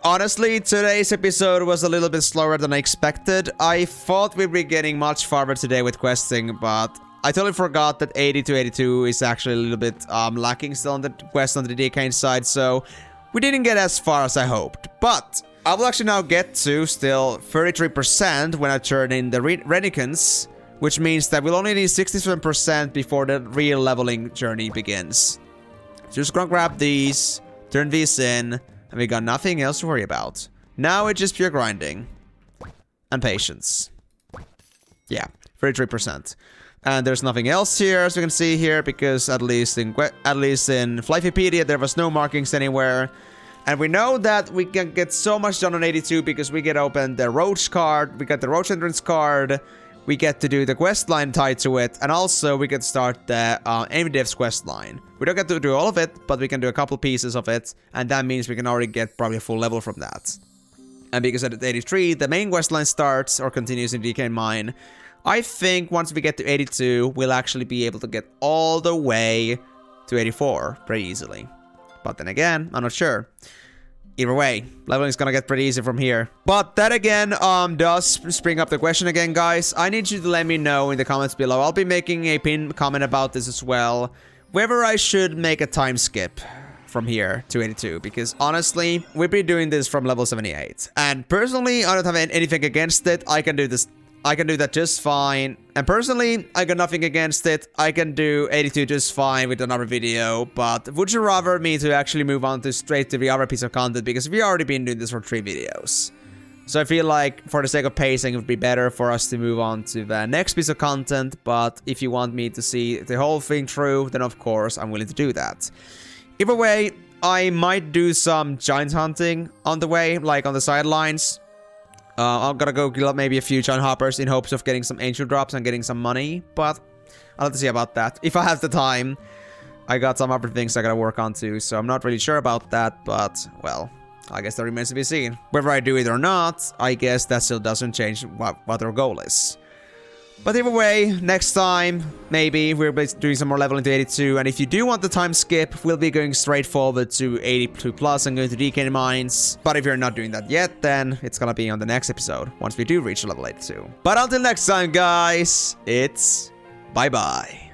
Speaker 1: honestly, today's episode was a little bit slower than I expected. I thought we'd be getting much farther today with questing, but I totally forgot that 80 to 82 is actually a little bit lacking still on the quest on the Dekane side, so we didn't get as far as I hoped. But I will actually now get to still 33% when I turn in the Renicons, which means that we'll only need 67% before the real leveling journey begins. So just gonna grab these, turn these in, and we got nothing else to worry about. Now it's just pure grinding. And patience. Yeah, 33%. And there's nothing else here, as you can see here, because at least in Flyffipedia there was no markings anywhere. And we know that we can get so much done on 82 because we get open the Roach card, we got the Roach entrance card, we get to do the quest line tied to it, and also we can start the Emenalus quest line. We don't get to do all of it, but we can do a couple pieces of it, and that means we can already get probably a full level from that. And because at 83, the main quest line starts or continues in Dekane Mine, I think once we get to 82, we'll actually be able to get all the way to 84 pretty easily. But then again, I'm not sure. Either way, leveling is gonna get pretty easy from here. But that again does spring up the question again, guys. I need you to let me know in the comments below. I'll be making a pinned comment about this as well. Whether I should make a time skip from here to 82, because honestly, we've been doing this from level 78. And personally, I don't have anything against it. I can do this. I can do that just fine. And personally, I got nothing against it. I can do 82 just fine with another video. But would you rather me to actually move on to straight to the other piece of content? Because we've already been doing this for 3 videos. So I feel like for the sake of pacing, it would be better for us to move on to the next piece of content. But if you want me to see the whole thing through, then of course I'm willing to do that. Either way, I might do some giant hunting on the way, like on the sidelines. I'm gonna go kill up maybe a few giant hoppers in hopes of getting some angel drops and getting some money, but I'll have to see about that. If I have the time, I got some other things I gotta work on too, so I'm not really sure about that, but, well, I guess that remains to be seen. Whether I do it or not, I guess that still doesn't change what our goal is. But either way, next time, maybe, we'll be doing some more leveling to 82, and if you do want the time skip, we'll be going straight forward to 82 plus and going to Dekane Mines. But if you're not doing that yet, then it's gonna be on the next episode, once we do reach level 82. But until next time, guys, it's bye-bye.